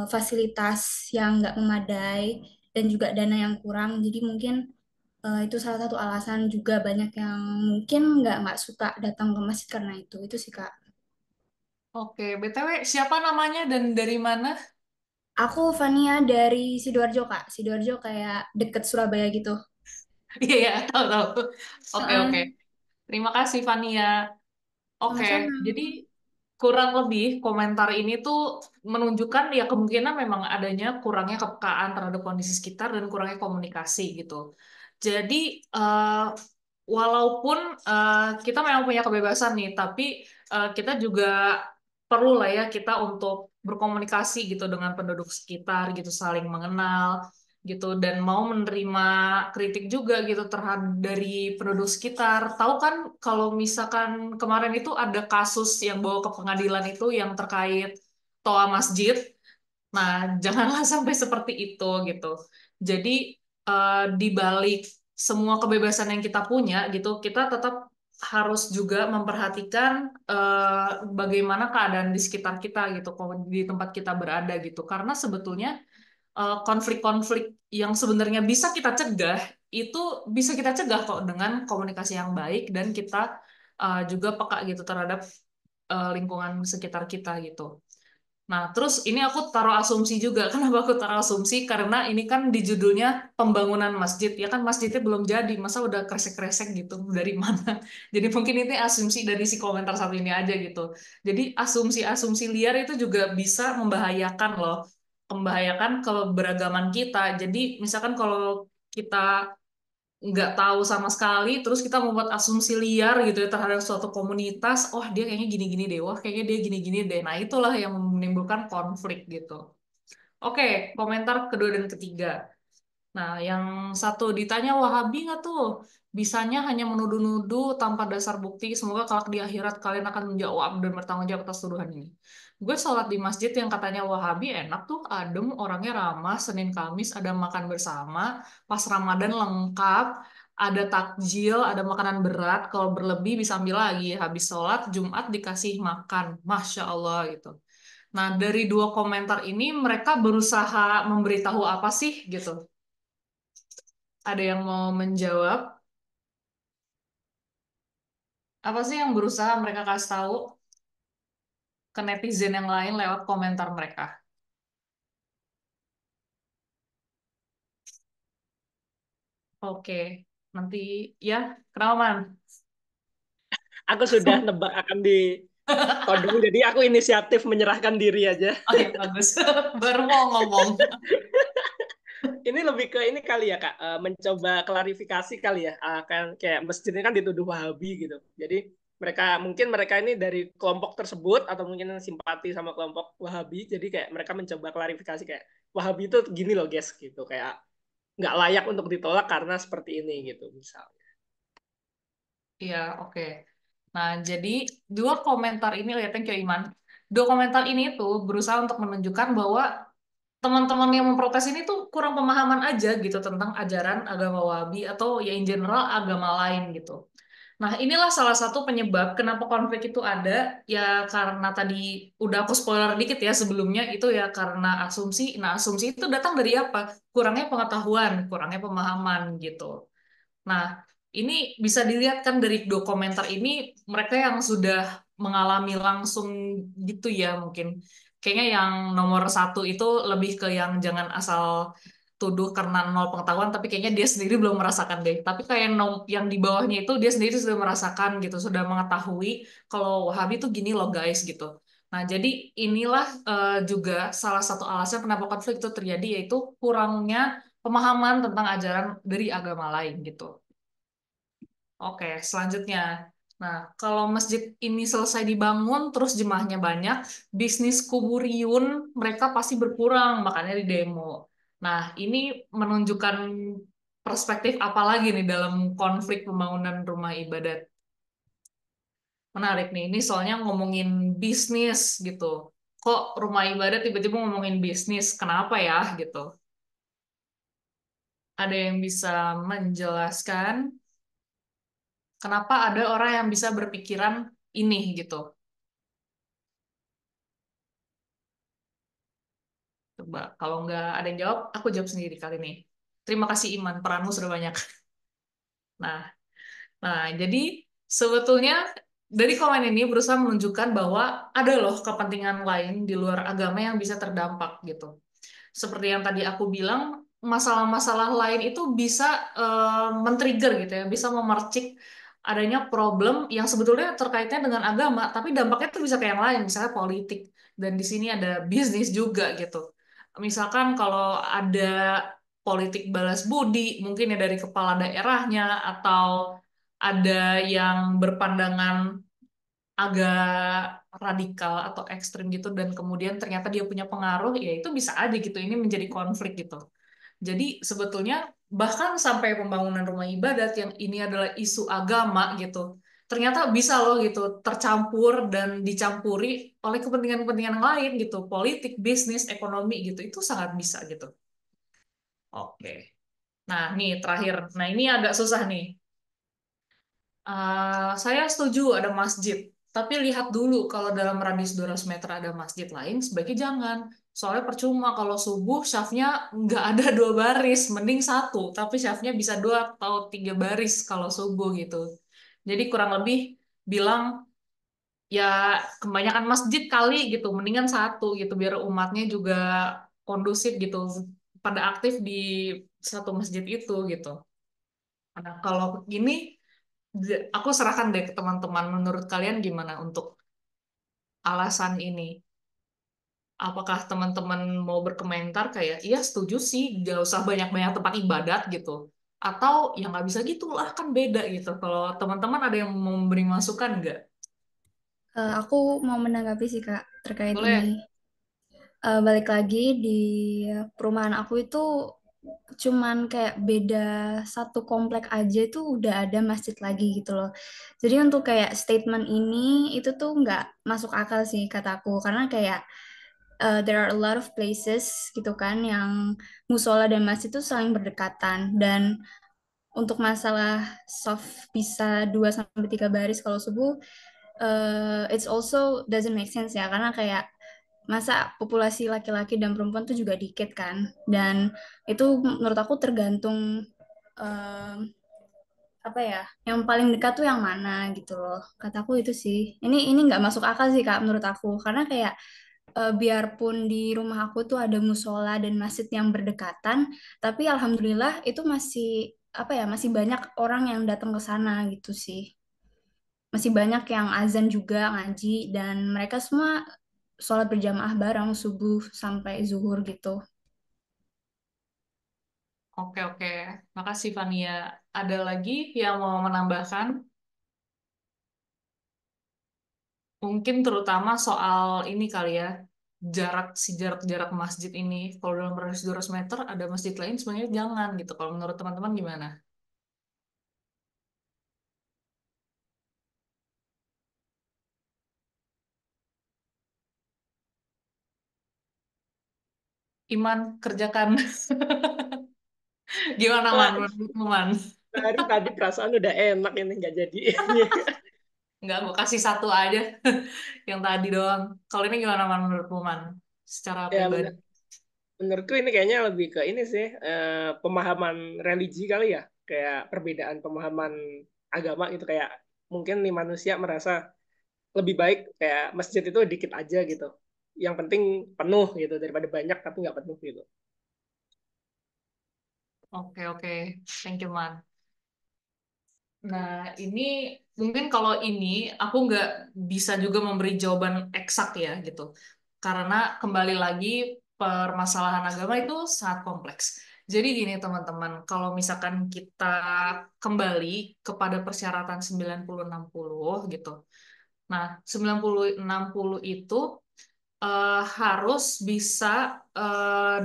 [SPEAKER 8] fasilitas yang nggak memadai dan juga dana yang kurang. Jadi mungkin itu salah satu alasan juga banyak yang mungkin nggak suka datang ke masjid karena itu. Itu sih Kak.
[SPEAKER 3] Oke, BTW siapa namanya dan dari mana?
[SPEAKER 8] Aku Fania dari Sidoarjo Kak. Sidoarjo kayak deket Surabaya gitu.
[SPEAKER 3] Iya, ya, tahu tahu. Oke, oke.
[SPEAKER 8] Heeh,
[SPEAKER 3] Terima kasih Fania. Oke,
[SPEAKER 8] sama-sama.
[SPEAKER 3] jadi kurang lebih komentar ini tuh menunjukkan ya kemungkinan memang adanya kurangnya kepekaan terhadap kondisi sekitar dan kurangnya komunikasi gitu. Jadi eh, walaupun kita memang punya kebebasan nih, tapi kita juga perlu lah ya kita untuk berkomunikasi gitu dengan penduduk sekitar gitu, saling mengenal gitu dan mau menerima kritik juga gitu terhadap dari penduduk sekitar. Tahu kan kalau misalkan kemarin itu ada kasus yang bawa ke pengadilan itu yang terkait toa masjid. Nah, janganlah sampai seperti itu gitu. Jadi di balik semua kebebasan yang kita punya gitu, kita tetap harus juga memperhatikan bagaimana keadaan di sekitar kita gitu, kalau di tempat kita berada gitu. Karena sebetulnya konflik-konflik yang sebenarnya bisa kita cegah itu bisa kita cegah kok dengan komunikasi yang baik dan kita juga peka gitu terhadap lingkungan sekitar kita gitu. Nah, terus ini aku taruh asumsi juga. Kenapa aku taruh asumsi? Karena ini kan di judulnya pembangunan masjid. Ya kan masjidnya belum jadi. Masa udah kresek-kresek gitu? Dari mana? Jadi mungkin ini asumsi dari si komentar satu ini aja gitu. Jadi asumsi-asumsi liar itu juga bisa membahayakan loh. Membahayakan keberagaman kita. Jadi misalkan kalau kita nggak tahu sama sekali, terus kita membuat asumsi liar gitu ya terhadap suatu komunitas, oh dia kayaknya gini-gini deh, wah kayaknya dia gini-gini deh. Nah itulah yang menimbulkan konflik gitu. Oke, komentar kedua dan ketiga. Nah, yang satu ditanya Wahabi nggak tuh? Bisanya hanya menuduh-nuduh tanpa dasar bukti. Semoga kelak di akhirat kalian akan menjawab dan bertanggung jawab atas tuduhan ini. Gue sholat di masjid yang katanya Wahabi enak tuh, adem, orangnya ramah, Senin Kamis ada makan bersama, pas Ramadan lengkap, ada takjil, ada makanan berat, kalau berlebih bisa ambil lagi. Habis sholat, Jumat dikasih makan. Masya Allah gitu. Nah, dari dua komentar ini mereka berusaha memberitahu apa sih gitu? Ada yang mau menjawab? Apa sih yang berusaha mereka kasih tahu ke netizen yang lain lewat komentar mereka? Oke, nanti ya, kenapa Man?
[SPEAKER 1] Aku sudah nebak akan ditodong, jadi aku inisiatif menyerahkan diri aja.
[SPEAKER 3] Oke, bagus. Baru mau ngomong.
[SPEAKER 1] Ini lebih ke ini kali ya Kak, mencoba klarifikasi kali ya, kan kayak masjid ini kan dituduh Wahabi gitu. Jadi mereka ini dari kelompok tersebut atau mungkin simpati sama kelompok Wahabi, jadi kayak mereka mencoba klarifikasi kayak Wahabi itu gini loh guys gitu, kayak nggak layak untuk ditolak karena seperti ini gitu misalnya.
[SPEAKER 3] Iya, oke. Nah, jadi dua komentar ini, ya, thank you Iman. Dua komentar ini tuh berusaha untuk menunjukkan bahwa teman-teman yang memprotes ini tuh kurang pemahaman aja gitu tentang ajaran agama Wahabi atau ya in general agama lain gitu. Nah, inilah salah satu penyebab kenapa konflik itu ada, ya karena tadi udah aku spoiler dikit ya sebelumnya, itu ya karena asumsi. Nah, asumsi itu datang dari apa? Kurangnya pengetahuan, kurangnya pemahaman gitu. Nah, ini bisa dilihat kan dari dua komentar ini, mereka yang sudah mengalami langsung gitu ya mungkin. Kayaknya yang nomor satu itu lebih ke yang jangan asal tuduh karena nol pengetahuan, tapi kayaknya dia sendiri belum merasakan deh. Tapi kayak yang di bawahnya itu dia sendiri sudah merasakan gitu, sudah mengetahui kalau Wahabi itu gini loh guys gitu. Nah, jadi inilah juga salah satu alasan kenapa konflik itu terjadi, yaitu kurangnya pemahaman tentang ajaran dari agama lain gitu. Oke, selanjutnya. Nah, kalau masjid ini selesai dibangun, terus jemaahnya banyak, bisnis kuburiyun mereka pasti berkurang, makanya di demo. Nah, ini menunjukkan perspektif apa lagi nih dalam konflik pembangunan rumah ibadat. Menarik nih, ini soalnya ngomongin bisnis gitu. Kok rumah ibadat tiba-tiba ngomongin bisnis? Kenapa ya gitu? Ada yang bisa menjelaskan? Kenapa ada orang yang bisa berpikiran ini gitu? Coba kalau nggak ada yang jawab, aku jawab sendiri kali ini. Terima kasih Iman, peranmu sudah banyak. Nah, jadi sebetulnya dari komen ini berusaha menunjukkan bahwa ada loh kepentingan lain di luar agama yang bisa terdampak gitu. Seperti yang tadi aku bilang, masalah-masalah lain itu bisa men-trigger gitu ya, bisa memercik adanya problem yang sebetulnya terkaitnya dengan agama, tapi dampaknya tuh bisa ke yang lain, misalnya politik. Dan di sini ada bisnis juga gitu. Misalkan kalau ada politik balas budi, mungkin ya dari kepala daerahnya, atau ada yang berpandangan agak radikal atau ekstrim gitu dan kemudian ternyata dia punya pengaruh, ya itu bisa aja gitu ini menjadi konflik gitu. Jadi sebetulnya bahkan sampai pembangunan rumah ibadat yang ini adalah isu agama gitu, ternyata bisa loh gitu tercampur dan dicampuri oleh kepentingan-kepentingan yang lain gitu, politik, bisnis, ekonomi gitu, itu sangat bisa gitu. Oke. Nah, nih terakhir. Nah, ini agak susah nih. Saya setuju ada masjid, tapi lihat dulu kalau dalam radius 200 meter ada masjid lain, sebaiknya jangan. Soalnya percuma kalau subuh syafnya nggak ada dua baris, mending satu, tapi syafnya bisa dua atau tiga baris kalau subuh gitu. Jadi kurang lebih bilang ya kebanyakan masjid kali gitu, mendingan satu gitu biar umatnya juga kondusif gitu, pada aktif di satu masjid itu gitu. Nah, kalau gini aku serahkan deh ke teman-teman. Menurut kalian gimana untuk alasan ini? Apakah teman-teman mau berkomentar kayak, iya setuju sih, gak usah banyak-banyak tempat ibadat gitu. Atau ya nggak bisa gitu lah, kan beda gitu. Kalau teman-teman ada yang mau memberi masukan nggak?
[SPEAKER 8] Aku mau menanggapi sih Kak terkait
[SPEAKER 3] Boleh.
[SPEAKER 8] ini. Balik lagi di perumahan aku itu cuman kayak beda satu komplek aja itu udah ada masjid lagi gitu loh. Jadi untuk kayak statement ini itu tuh nggak masuk akal sih kataku karena kayak there are a lot of places gitu kan yang musola dan masjid itu saling berdekatan dan untuk masalah soft bisa 2 sampai 3 baris kalau subuh, it's also doesn't make sense ya, karena kayak masa populasi laki-laki dan perempuan tuh juga dikit kan, dan itu menurut aku tergantung em, apa ya, yang paling dekat tuh yang mana gitu loh. Kataku itu sih. Ini nggak masuk akal sih Kak menurut aku, karena kayak biarpun di rumah aku tuh ada musola dan masjid yang berdekatan, tapi alhamdulillah itu masih apa ya, masih banyak orang yang datang ke sana gitu sih. Masih banyak yang azan juga ngaji, dan mereka semua sholat berjamaah bareng subuh sampai zuhur gitu.
[SPEAKER 3] Oke, oke. Makasih, Fania. Ada lagi yang mau menambahkan? Mungkin terutama soal ini kali ya, jarak masjid ini. Kalau dalam radius 200 meter ada masjid lain sebenarnya jangan gitu. Kalau menurut teman-teman gimana? Iman, kerjakan. Gimana, Man?
[SPEAKER 1] Wah,
[SPEAKER 3] Menurutmu, Man?
[SPEAKER 1] dari tadi perasaan udah enak ini nggak jadi.
[SPEAKER 3] Nggak, gue kasih satu aja. Yang tadi doang. Kalau ini gimana, Man? Menurutmu, Man? Secara
[SPEAKER 1] Ya
[SPEAKER 3] pribadi.
[SPEAKER 1] menurutku ini kayaknya lebih ke ini sih, pemahaman religi kali ya, kayak perbedaan pemahaman agama gitu, kayak mungkin nih manusia merasa lebih baik kayak masjid itu dikit aja gitu, yang penting penuh gitu daripada banyak tapi nggak penuh gitu.
[SPEAKER 3] Oke, oke. Thank you, Man. Nah, ini mungkin kalau ini aku nggak bisa juga memberi jawaban eksak ya gitu. Karena kembali lagi permasalahan agama itu sangat kompleks. Jadi gini teman-teman, kalau misalkan kita kembali kepada persyaratan 90-60 gitu. Nah, 90-60 itu harus bisa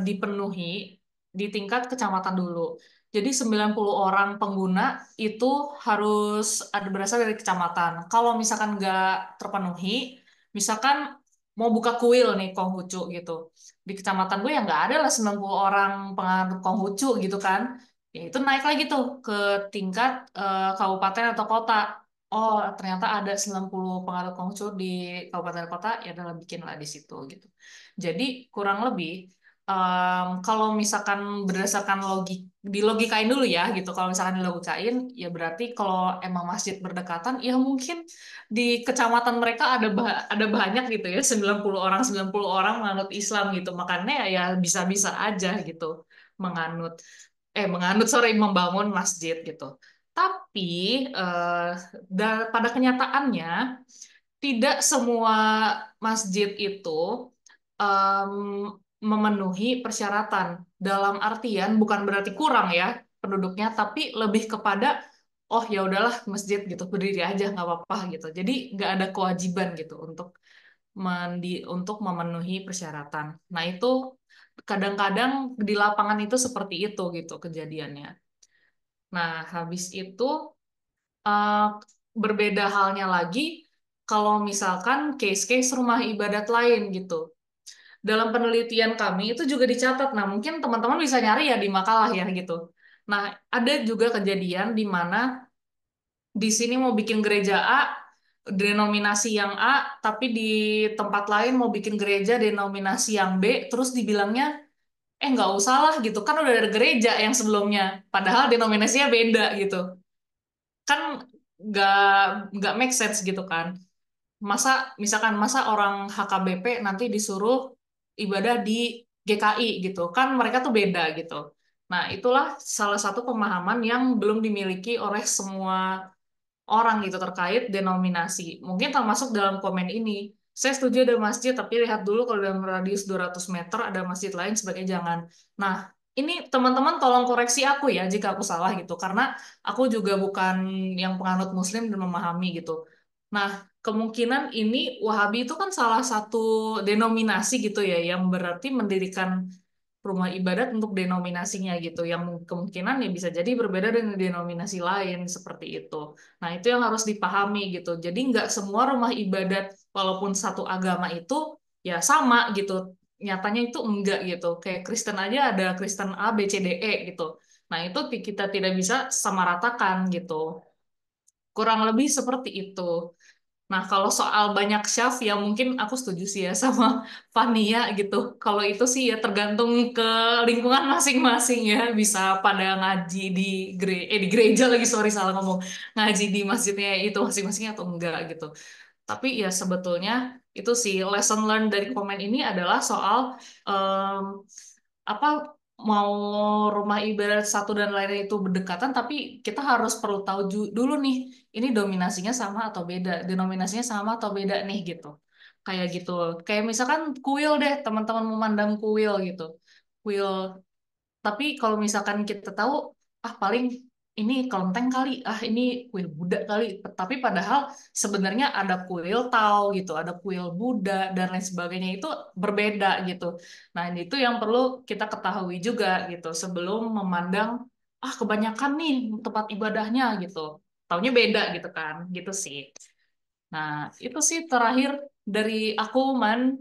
[SPEAKER 3] dipenuhi di tingkat kecamatan dulu. Jadi 90 orang pengguna itu harus ada berasal dari kecamatan. Kalau misalkan nggak terpenuhi, misalkan mau buka kuil nih Konghucu gitu. Di kecamatan gue ya nggak ada lah 90 orang penganut Konghucu gitu kan. Ya itu naik lagi tuh ke tingkat kabupaten atau kota. Oh, ternyata ada 90 penganut Konghucu di kabupaten kota, ya adalah bikinlah di situ gitu. Jadi kurang lebih kalau misalkan berdasarkan dilogikain dulu ya gitu. Kalau misalkan dilogikain, ya berarti kalau emang masjid berdekatan, ya mungkin di kecamatan mereka ada banyak gitu ya, 90 orang menganut Islam gitu. Makanya ya bisa-bisa aja gitu menganut sorry, membangun masjid gitu. Tapi eh, pada kenyataannya tidak semua masjid itu em, memenuhi persyaratan. Dalam artian bukan berarti kurang ya penduduknya, tapi lebih kepada oh ya udahlah masjid gitu berdiri aja nggak apa-apa gitu. Jadi nggak ada kewajiban gitu untuk memenuhi persyaratan. Nah itu kadang-kadang di lapangan itu seperti itu gitu kejadiannya. Nah habis itu eh, berbeda halnya lagi kalau misalkan case-case rumah ibadat lain gitu. Dalam penelitian kami itu juga dicatat. Nah, mungkin teman-teman bisa nyari ya di makalah ya gitu. Nah, ada juga kejadian di mana di sini mau bikin gereja A, denominasi yang A, tapi di tempat lain mau bikin gereja denominasi yang B, terus dibilangnya, nggak usah lah gitu, kan udah ada gereja yang sebelumnya, padahal denominasinya beda gitu. Kan nggak nggak make sense gitu kan. Masa orang HKBP nanti disuruh ibadah di GKI gitu kan, mereka tuh beda gitu. Nah, itulah salah satu pemahaman yang belum dimiliki oleh semua orang gitu terkait denominasi. Mungkin termasuk dalam komen ini. Saya setuju ada masjid, tapi lihat dulu kalau dalam radius 200 meter ada masjid lain, sebaiknya jangan. Nah, ini teman-teman tolong koreksi aku ya jika aku salah gitu, karena aku juga bukan yang penganut Muslim dan memahami gitu. Nah, kemungkinan ini Wahabi itu kan salah satu denominasi gitu ya, yang berarti mendirikan rumah ibadat untuk denominasinya gitu, yang kemungkinan ya bisa jadi berbeda dengan denominasi lain seperti itu. Nah, itu yang harus dipahami gitu. Jadi nggak semua rumah ibadat walaupun satu agama itu ya sama gitu. Nyatanya itu enggak gitu. Kayak Kristen aja ada Kristen A, B, C, D, E gitu. Nah, itu kita tidak bisa samaratakan gitu. Kurang lebih seperti itu. Nah, kalau soal banyak chef ya mungkin aku setuju sih ya sama Fania gitu. Kalau itu sih ya tergantung ke lingkungan masing-masing ya. Bisa pada ngaji di gereja lagi, sorry salah ngomong. Ngaji di masjidnya itu masing-masing atau enggak gitu. Tapi ya sebetulnya itu sih lesson learned dari komen ini adalah soal em, apa mau rumah ibadat satu dan lainnya itu berdekatan, tapi kita harus perlu tahu dulu nih, ini dominasinya sama atau beda, denominasinya sama atau beda nih gitu. Kayak gitu. Kayak misalkan kuil deh, teman-teman memandang kuil gitu. Kuil tapi kalau misalkan kita tahu, paling ini kelenteng kali, ini kuil Buddha kali. Tapi padahal sebenarnya ada kuil Tao gitu, ada kuil Buddha dan lain sebagainya itu berbeda gitu. Nah, itu yang perlu kita ketahui juga gitu sebelum memandang, kebanyakan nih tempat ibadahnya gitu. Taunya beda gitu kan, gitu sih. Nah, itu sih terakhir dari aku, Man.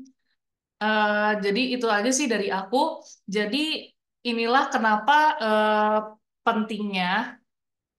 [SPEAKER 3] Jadi itu aja sih dari aku. Jadi inilah kenapa pentingnya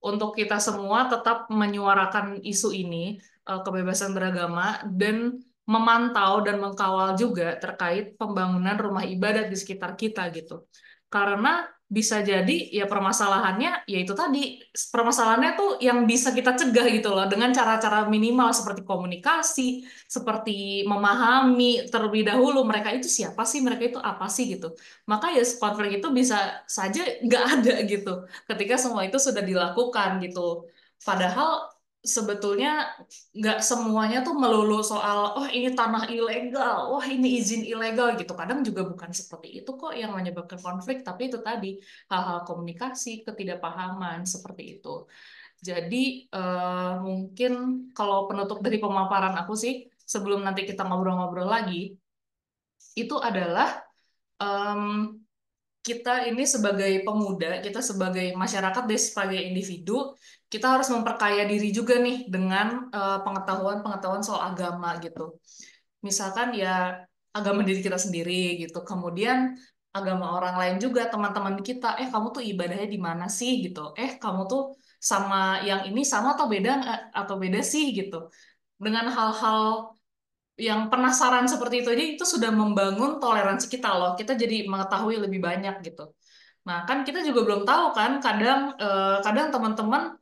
[SPEAKER 3] untuk kita semua tetap menyuarakan isu ini, kebebasan beragama, dan memantau dan mengkawal juga terkait pembangunan rumah ibadat di sekitar kita gitu. Karena bisa jadi ya permasalahannya yaitu tadi, permasalahannya tuh yang bisa kita cegah gitu loh dengan cara-cara minimal seperti komunikasi, seperti memahami terlebih dahulu mereka itu siapa sih, mereka itu apa sih gitu. Maka ya konflik itu bisa saja nggak ada gitu ketika semua itu sudah dilakukan gitu. Padahal sebetulnya nggak semuanya tuh melulu soal, oh ini tanah ilegal, wah ini izin ilegal gitu. Kadang juga bukan seperti itu kok yang menyebabkan konflik, tapi itu tadi hal-hal komunikasi, ketidakpahaman seperti itu. Jadi mungkin kalau penutup dari pemaparan aku sih, sebelum nanti kita ngobrol-ngobrol lagi, itu adalah em, kita ini sebagai pemuda, kita sebagai masyarakat, dan sebagai individu, kita harus memperkaya diri juga nih dengan pengetahuan-pengetahuan soal agama gitu. Misalkan ya agama diri kita sendiri gitu. Kemudian agama orang lain juga, teman-teman kita, kamu tuh ibadahnya di mana sih gitu. Kamu tuh sama yang ini sama atau beda sih gitu. Dengan hal-hal yang penasaran seperti itu aja itu sudah membangun toleransi kita loh. Kita jadi mengetahui lebih banyak gitu. Nah, kan kita juga belum tahu kan, kadang teman-teman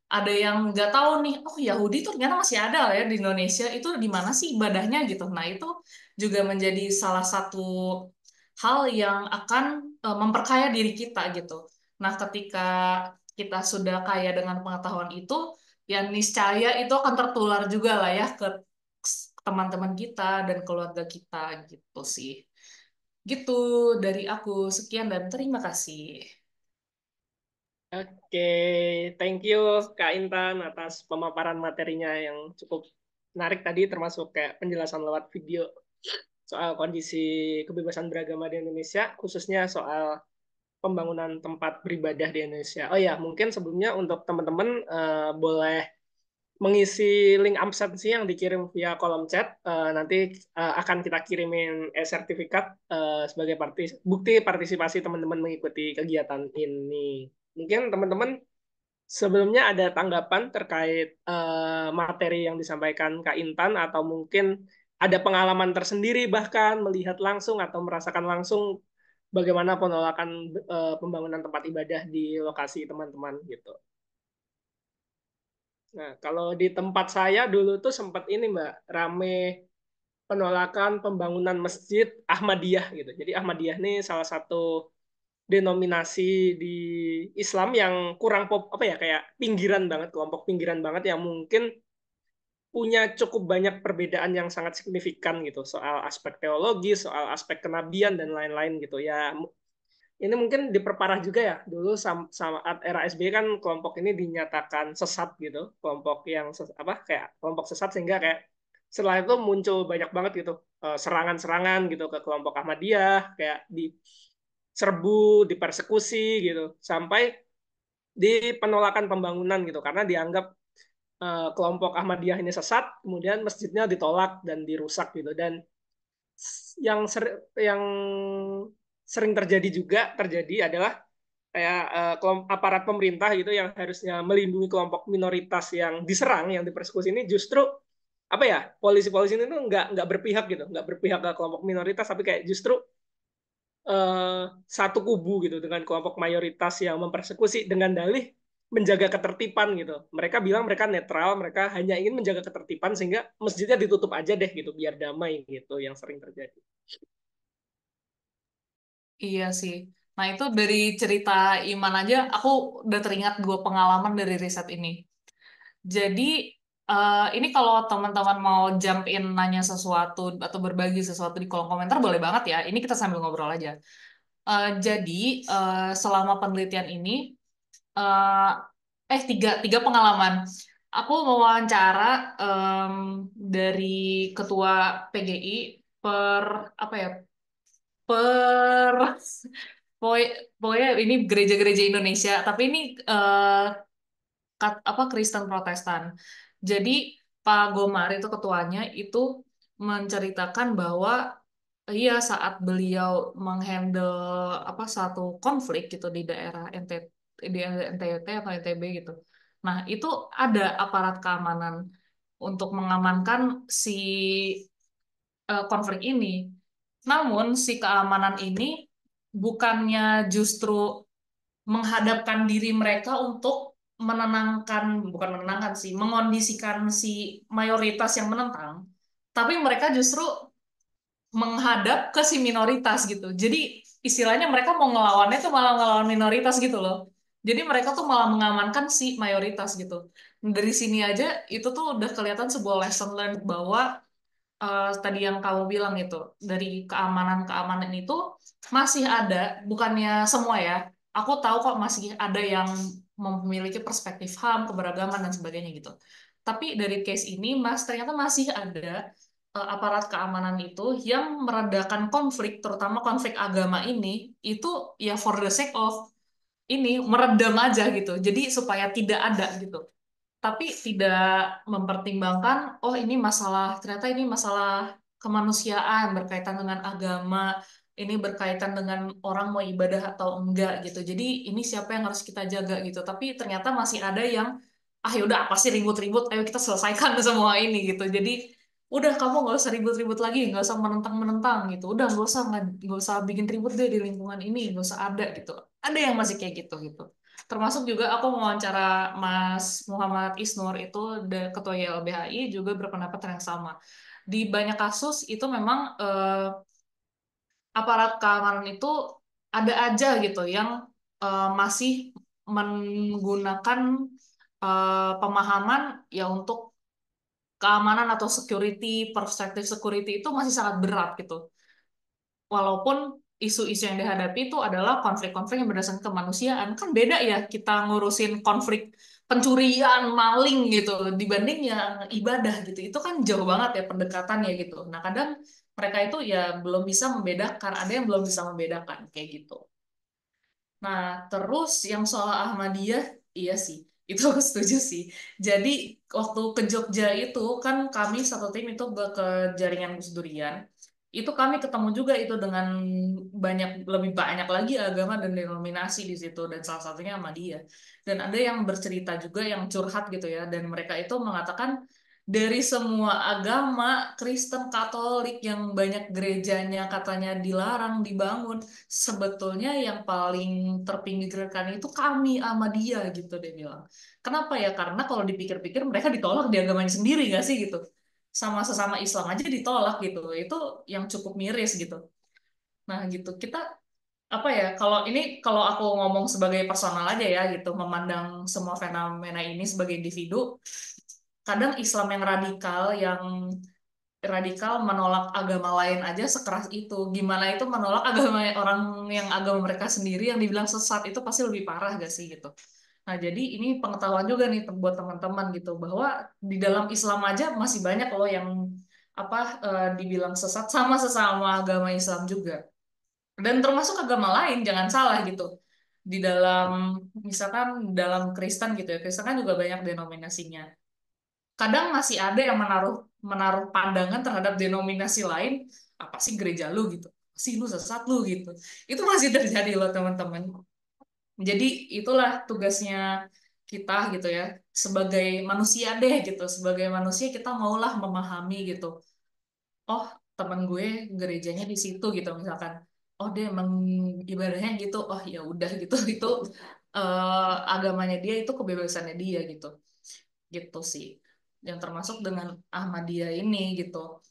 [SPEAKER 3] ada yang nggak tahu nih, oh Yahudi tuh ternyata masih ada ya di Indonesia, itu di mana sih ibadahnya gitu. Nah, itu juga menjadi salah satu hal yang akan memperkaya diri kita gitu. Nah, ketika kita sudah kaya dengan pengetahuan itu, ya niscaya itu akan tertular juga lah ya ke teman-teman kita dan keluarga kita gitu sih. Gitu dari aku. Sekian dan terima kasih.
[SPEAKER 1] Oke, thank you Kak Intan atas pemaparan materinya yang cukup menarik tadi, termasuk kayak penjelasan lewat video soal kondisi kebebasan beragama di Indonesia, khususnya soal pembangunan tempat beribadah di Indonesia. Oh ya, mungkin sebelumnya untuk teman-teman boleh mengisi link absensi yang dikirim via kolom chat. Nanti akan kita kirimin sertifikat sebagai bukti partisipasi teman-teman mengikuti kegiatan ini. Mungkin teman-teman sebelumnya ada tanggapan terkait materi yang disampaikan Kak Intan, atau mungkin ada pengalaman tersendiri bahkan melihat langsung atau merasakan langsung bagaimana penolakan pembangunan tempat ibadah di lokasi teman-teman gitu. Nah, kalau di tempat saya dulu tuh sempat ini Mbak, rame penolakan pembangunan masjid Ahmadiyah gitu. Jadi Ahmadiyah ini salah satu denominasi di Islam yang kurang apa ya, kayak pinggiran banget, kelompok pinggiran banget yang mungkin punya cukup banyak perbedaan yang sangat signifikan gitu soal aspek teologi, soal aspek kenabian dan lain-lain gitu ya. Ini mungkin diperparah juga ya. Dulu saat era SBY kan kelompok ini dinyatakan sesat gitu, kelompok yang apa kayak kelompok sesat, sehingga kayak setelah itu muncul banyak banget gitu serangan-serangan gitu ke kelompok Ahmadiyah, kayak diserbu, dipersekusi gitu, sampai di penolakan pembangunan gitu karena dianggap kelompok Ahmadiyah ini sesat, kemudian masjidnya ditolak dan dirusak gitu. Dan yang sering terjadi adalah kayak aparat pemerintah gitu yang harusnya melindungi kelompok minoritas yang diserang, yang dipersekusi ini justru apa ya, polisi-polisi ini tuh nggak berpihak gitu, nggak berpihak ke kelompok minoritas, tapi kayak justru satu kubu gitu dengan kelompok mayoritas yang mempersekusi dengan dalih menjaga ketertiban gitu. Mereka bilang mereka netral, mereka hanya ingin menjaga ketertiban sehingga masjidnya ditutup aja deh gitu biar damai gitu, yang sering terjadi.
[SPEAKER 3] Iya sih. Nah, itu dari cerita Iman aja, aku udah teringat 2 pengalaman dari riset ini. Jadi, ini kalau teman-teman mau jump in nanya sesuatu atau berbagi sesuatu di kolom komentar, boleh banget ya. Ini kita sambil ngobrol aja. Jadi, selama penelitian ini, eh tiga pengalaman. Aku mewawancara dari ketua PGI per apa ya, per pokoknya ini gereja-gereja Indonesia, tapi ini Kristen Protestan. Jadi Pak Gomar itu ketuanya itu menceritakan bahwa iya saat beliau menghandle satu konflik gitu di daerah di NTT atau NTB gitu. Nah, itu ada aparat keamanan untuk mengamankan si konflik ini. Namun si keamanan ini bukannya justru menghadapkan diri mereka untuk bukan menenangkan sih, mengondisikan si mayoritas yang menentang, tapi mereka justru menghadap ke si minoritas gitu. Jadi istilahnya mereka mau ngelawannya tuh malah ngelawan minoritas gitu loh. Jadi mereka tuh malah mengamankan si mayoritas gitu. Dari sini aja itu tuh udah kelihatan sebuah lesson learned bahwa tadi yang kamu bilang itu dari keamanan itu masih ada, bukannya semua ya. Aku tahu kok masih ada yang memiliki perspektif HAM, keberagaman dan sebagainya gitu. Tapi dari case ini ternyata masih ada aparat keamanan itu yang meredakan konflik, terutama konflik agama ini, itu ya for the sake of ini meredam aja gitu. Jadi supaya tidak ada gitu, tapi tidak mempertimbangkan, oh ini ternyata ini masalah kemanusiaan berkaitan dengan agama, ini berkaitan dengan orang mau ibadah atau enggak gitu. Jadi ini siapa yang harus kita jaga gitu. Tapi ternyata masih ada yang, yaudah apa sih ribut-ribut, ayo kita selesaikan semua ini gitu. Jadi udah kamu nggak usah ribut-ribut lagi, nggak usah menentang-menentang gitu. Udah nggak usah bikin ribut deh di lingkungan ini, nggak usah ada gitu. Ada yang masih kayak gitu gitu. Termasuk juga aku mewawancara Mas Muhammad Isnur itu ketua YLBHI juga berpendapat yang sama. Di banyak kasus itu memang aparat keamanan itu ada aja gitu yang masih menggunakan pemahaman ya untuk keamanan atau perspektif security itu masih sangat berat gitu. Walaupun isu-isu yang dihadapi itu adalah konflik-konflik yang berdasarkan kemanusiaan. Kan beda ya kita ngurusin konflik pencurian, maling gitu, dibanding yang ibadah gitu. Itu kan jauh banget ya pendekatannya gitu. Nah, kadang mereka itu ya belum bisa membedakan, ada yang belum bisa membedakan, kayak gitu. Nah, terus yang soal Ahmadiyah, iya sih, itu aku setuju sih. Jadi, waktu ke Jogja itu, kan kami satu tim itu ke jaringan Gus Durian, itu kami ketemu juga itu dengan lebih banyak lagi agama dan denominasi di situ, dan salah satunya Ahmadiyah. Dan ada yang bercerita juga, yang curhat gitu ya, dan mereka itu mengatakan, dari semua agama, Kristen, Katolik yang banyak gerejanya katanya dilarang dibangun, sebetulnya yang paling terpinggirkan itu kami Ahmadiyah gitu dia bilang. Kenapa ya? Karena kalau dipikir-pikir mereka ditolak di agamanya sendiri gak sih gitu. Sama sesama Islam aja ditolak gitu. Itu yang cukup miris gitu. Nah gitu kita kalau aku ngomong sebagai personal aja ya gitu, memandang semua fenomena ini sebagai individu, kadang Islam yang radikal menolak agama lain aja sekeras itu. Gimana itu menolak agama orang yang agama mereka sendiri yang dibilang sesat, itu pasti lebih parah gak sih gitu. Nah, jadi ini pengetahuan juga nih buat teman-teman gitu, bahwa di dalam Islam aja masih banyak loh yang dibilang sesat sama sesama agama Islam juga. Dan termasuk agama lain, jangan salah gitu. Di dalam, misalkan dalam Kristen gitu ya, Kristen kan juga banyak denominasinya. Kadang masih ada yang menaruh menaruh pandangan terhadap denominasi lain, apa sih gereja lu gitu, sih lu sesat lu gitu. Itu masih terjadi loh teman-teman. Jadi itulah tugasnya kita gitu ya, sebagai manusia deh gitu, sebagai manusia kita maulah memahami gitu. Oh, teman gue gerejanya di situ gitu misalkan. Oh, dia emang ibadahnya gitu. Oh, ya udah gitu itu agamanya dia, itu kebebasannya dia gitu. Gitu sih. Yang termasuk dengan Ahmadiyah ini gitu.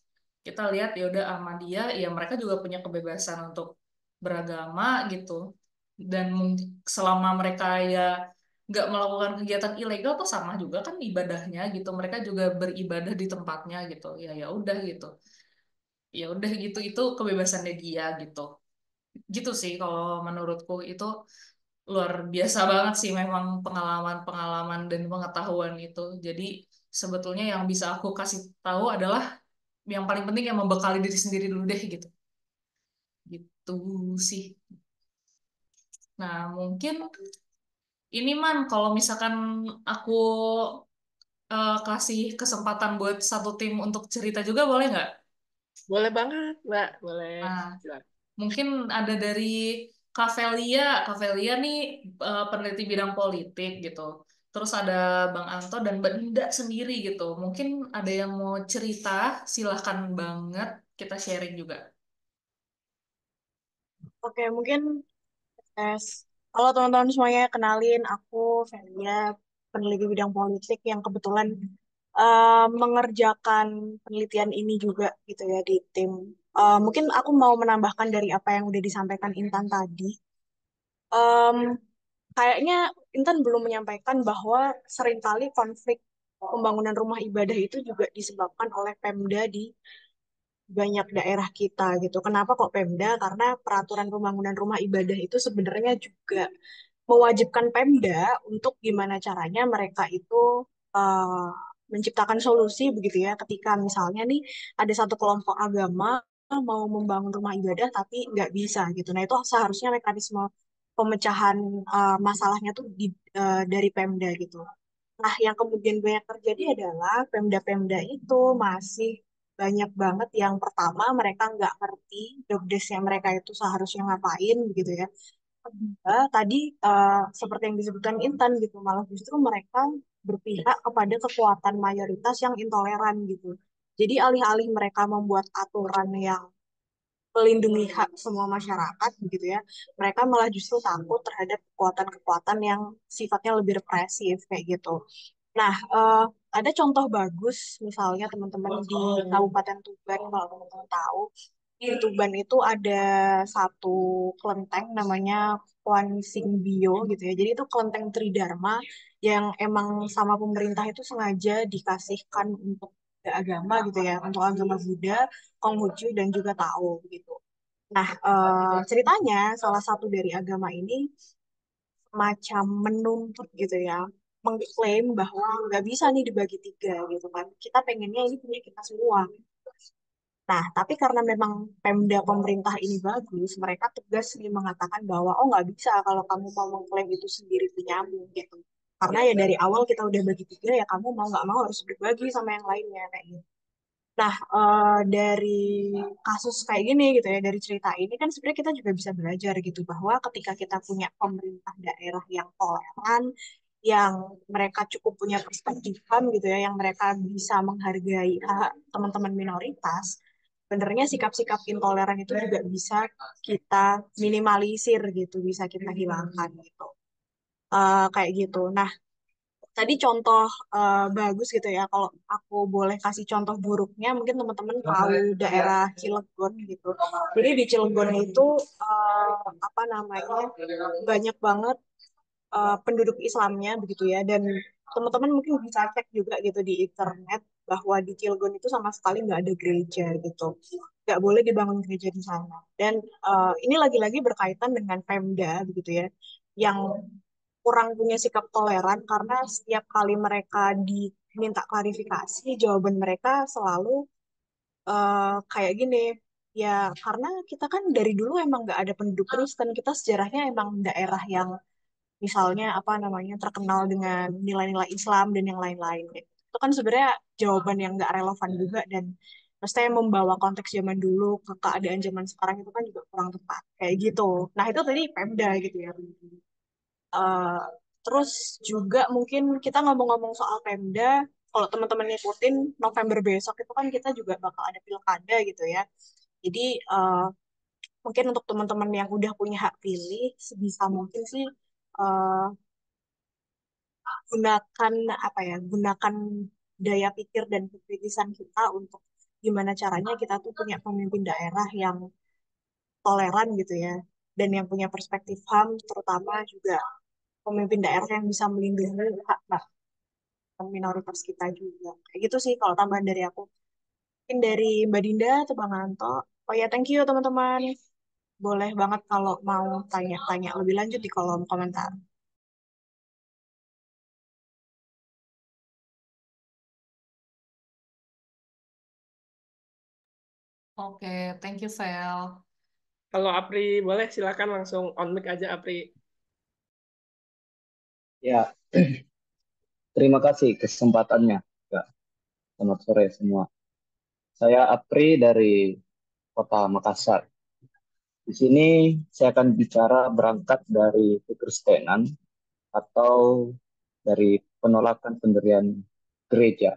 [SPEAKER 3] Kita lihat ya udah Ahmadiyah, ya mereka juga punya kebebasan untuk beragama gitu. Dan selama mereka ya nggak melakukan kegiatan ilegal tuh sama juga kan ibadahnya gitu. Mereka juga beribadah di tempatnya gitu. Ya ya udah gitu. Ya udah gitu itu kebebasannya dia gitu. Gitu sih kalau menurutku itu luar biasa banget sih memang pengalaman-pengalaman dan pengetahuan itu. Jadi sebetulnya yang bisa aku kasih tahu adalah yang paling penting yang membekali diri sendiri dulu deh gitu. Gitu sih. Nah, mungkin ini Man, kalau misalkan aku kasih kesempatan buat satu tim untuk cerita juga boleh nggak?
[SPEAKER 1] Boleh banget, Mbak. Boleh.
[SPEAKER 3] Nah,
[SPEAKER 1] Silakan.
[SPEAKER 3] mungkin ada dari Kavelia. Kavelia nih peneliti bidang politik gitu. Terus ada Bang Anto dan Mbak Dinda sendiri gitu. Mungkin ada yang mau cerita, silahkan banget kita sharing juga.
[SPEAKER 9] Oke, mungkin tes. Halo teman-teman semuanya, kenalin aku Felia, peneliti bidang politik yang kebetulan mengerjakan penelitian ini juga gitu ya di tim. Mungkin aku mau menambahkan dari apa yang udah disampaikan Intan tadi. Em, Kayaknya Intan belum menyampaikan bahwa seringkali konflik pembangunan rumah ibadah itu juga disebabkan oleh Pemda di banyak daerah kita gitu. Kenapa kok Pemda? Karena peraturan pembangunan rumah ibadah itu sebenarnya juga mewajibkan Pemda untuk gimana caranya mereka itu uh, menciptakan solusi begitu ya. Ketika misalnya nih ada satu kelompok agama mau membangun rumah ibadah tapi nggak bisa gitu. Nah itu seharusnya mekanisme pemecahan masalahnya tuh dari Pemda gitu. Nah, yang kemudian banyak terjadi adalah Pemda-Pemda itu masih banyak banget yang pertama mereka nggak ngerti job desk-nya mereka itu seharusnya ngapain gitu ya. Kedua, tadi seperti yang disebutkan Intan gitu, malah justru mereka berpihak kepada kekuatan mayoritas yang intoleran gitu. Jadi alih-alih mereka membuat aturan yang melindungi hak semua masyarakat begitu ya, mereka malah justru takut terhadap kekuatan-kekuatan yang sifatnya lebih represif kayak gitu. Nah, ada contoh bagus misalnya teman-teman di Kabupaten Tuban, kalau teman-teman tahu, di Tuban itu ada satu kelenteng namanya Kuan Singbio gitu ya. Jadi itu kelenteng Tridharma yang emang sama pemerintah itu sengaja dikasihkan untuk agama gitu ya, untuk agama Buddha, Konghucu dan juga Tao gitu. Nah, ceritanya salah satu dari agama ini macam menuntut gitu ya, mengklaim bahwa nggak bisa nih dibagi tiga gitu kan. Kita pengennya ini punya kita semua. Nah, tapi karena memang Pemda pemerintah ini bagus, mereka tegas nih mengatakan bahwa oh nggak bisa kalau kamu mau mengklaim itu sendiri punyamu gitu. Karena ya dari awal kita udah bagi tiga ya kamu mau nggak mau harus berbagi sama yang lainnya kayak gitu. Nah, dari kasus kayak gini gitu ya, dari cerita ini kan sebenarnya kita juga bisa belajar gitu bahwa ketika kita punya pemerintah daerah yang toleran, yang mereka cukup punya perspektif gitu ya, yang mereka bisa menghargai hak teman-teman minoritas, sebenarnya sikap-sikap intoleran itu juga bisa kita minimalisir gitu, bisa kita hilangkan gitu. Kayak gitu. Nah, tadi contoh bagus gitu ya. Kalau aku boleh kasih contoh buruknya, mungkin teman-teman tahu daerah Cilegon gitu. Jadi di Cilegon itu apa namanya banyak banget penduduk Islamnya begitu ya. Dan teman-teman mungkin bisa cek juga gitu di internet bahwa di Cilegon itu sama sekali nggak ada gereja gitu. Nggak boleh dibangun gereja di sana. Dan ini lagi-lagi berkaitan dengan Pemda begitu ya, yang kurang punya sikap toleran karena setiap kali mereka diminta klarifikasi, jawaban mereka selalu kayak gini, ya karena kita kan dari dulu emang nggak ada penduduk Kristen, kita sejarahnya emang daerah yang misalnya apa namanya terkenal dengan nilai-nilai Islam dan yang lain-lain. Itu kan sebenarnya jawaban yang nggak relevan juga dan maksudnya membawa konteks zaman dulu ke keadaan zaman sekarang itu kan juga kurang tepat kayak gitu. Nah itu tadi Pemda gitu ya. Eh, Terus juga mungkin kita ngomong-ngomong soal Pemda, kalau teman-teman ngikutin November besok itu kan kita juga bakal ada pilkada gitu ya. Jadi mungkin untuk teman-teman yang udah punya hak pilih, sebisa mungkin sih eh, gunakan apa ya, gunakan daya pikir dan kekritisan kita untuk gimana caranya kita tuh punya pemimpin daerah yang toleran gitu ya, dan yang punya perspektif HAM, terutama juga pemimpin daerah yang bisa melindungi hak minoritas kita juga. Kayak gitu sih kalau tambahan dari aku. Mungkin dari Mbak Dinda atau Bang Anto. Oh ya, thank you teman-teman. Boleh banget kalau mau tanya-tanya lebih lanjut di kolom komentar.
[SPEAKER 3] Oke, thank you, Vel.
[SPEAKER 1] Kalau Apri boleh silakan langsung on mic aja Apri.
[SPEAKER 10] Ya, terima kasih kesempatannya. Ya, selamat sore semua. Saya Apri dari Kota Makassar. Di sini saya akan bicara berangkat dari kekristenan atau dari penolakan pendirian gereja.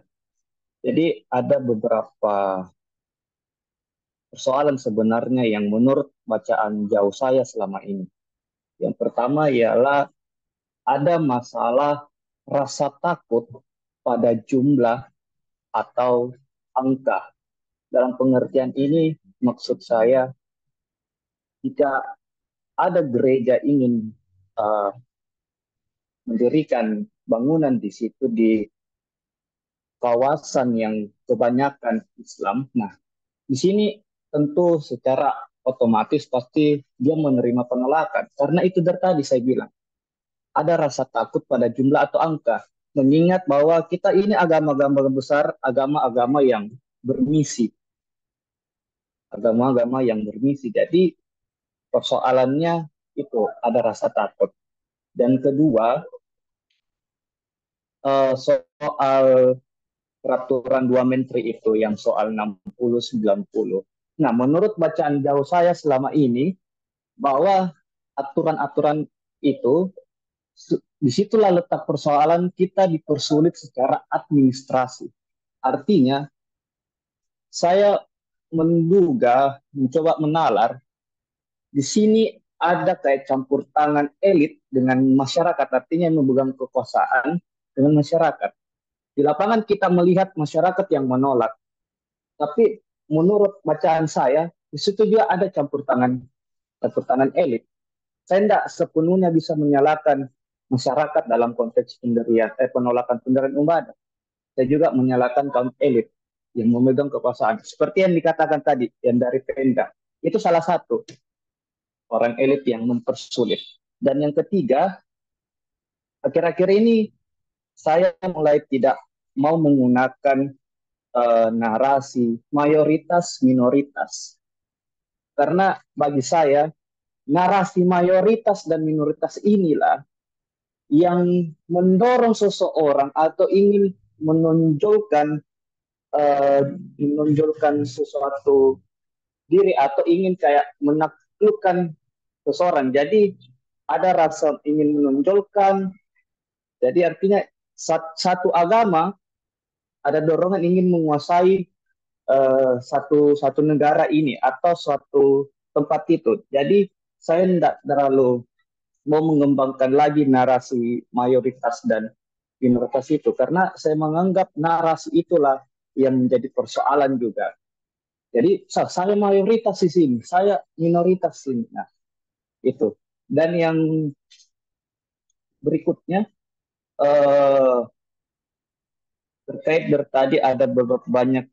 [SPEAKER 10] Jadi ada beberapa persoalan sebenarnya yang menurut bacaan jauh saya selama ini. Yang pertama ialah ada masalah rasa takut pada jumlah atau angka. Dalam pengertian ini, maksud saya, jika ada gereja ingin uh, mendirikan bangunan di situ di kawasan yang kebanyakan Islam, nah di sini tentu secara otomatis pasti dia menerima penolakan. Karena itu dari tadi saya bilang, ada rasa takut pada jumlah atau angka. Mengingat bahwa kita ini agama-agama besar, agama-agama yang bermisi. Agama-agama yang bermisi. Jadi persoalannya itu ada rasa takut. Dan kedua, soal peraturan dua menteri itu yang soal 60-90. Nah, menurut bacaan jauh saya selama ini, bahwa aturan-aturan itu, disitulah letak persoalan kita dipersulit secara administrasi. Artinya, saya mencoba menalar, di sini ada kayak campur tangan elit dengan masyarakat, artinya yang memegang kekuasaan dengan masyarakat. Di lapangan kita melihat masyarakat yang menolak, tapi menurut bacaan saya, di situ juga ada campur tangan elit. Saya tidak sepenuhnya bisa menyalahkan masyarakat dalam konteks penolakan pendirian ibadah. Saya juga menyalahkan kaum elit yang memegang kekuasaan. Seperti yang dikatakan tadi, yang dari Pemda. Itu salah satu orang elit yang mempersulit. Dan yang ketiga, akhir-akhir ini saya mulai tidak mau menggunakan narasi mayoritas minoritas. Karena bagi saya, narasi mayoritas dan minoritas inilah yang mendorong seseorang atau ingin menonjolkan sesuatu diri atau ingin kayak menaklukkan seseorang. Jadi ada rasa ingin menonjolkan. Jadi artinya satu agama ada dorongan ingin menguasai satu negara ini atau suatu tempat itu. Jadi saya tidak terlalu mau mengembangkan lagi narasi mayoritas dan minoritas itu karena saya menganggap narasi itulah yang menjadi persoalan juga. Jadi saya mayoritas di sini, saya minoritas di sini. Nah, itu. Dan yang berikutnya terkait dari tadi ada beberapa banyak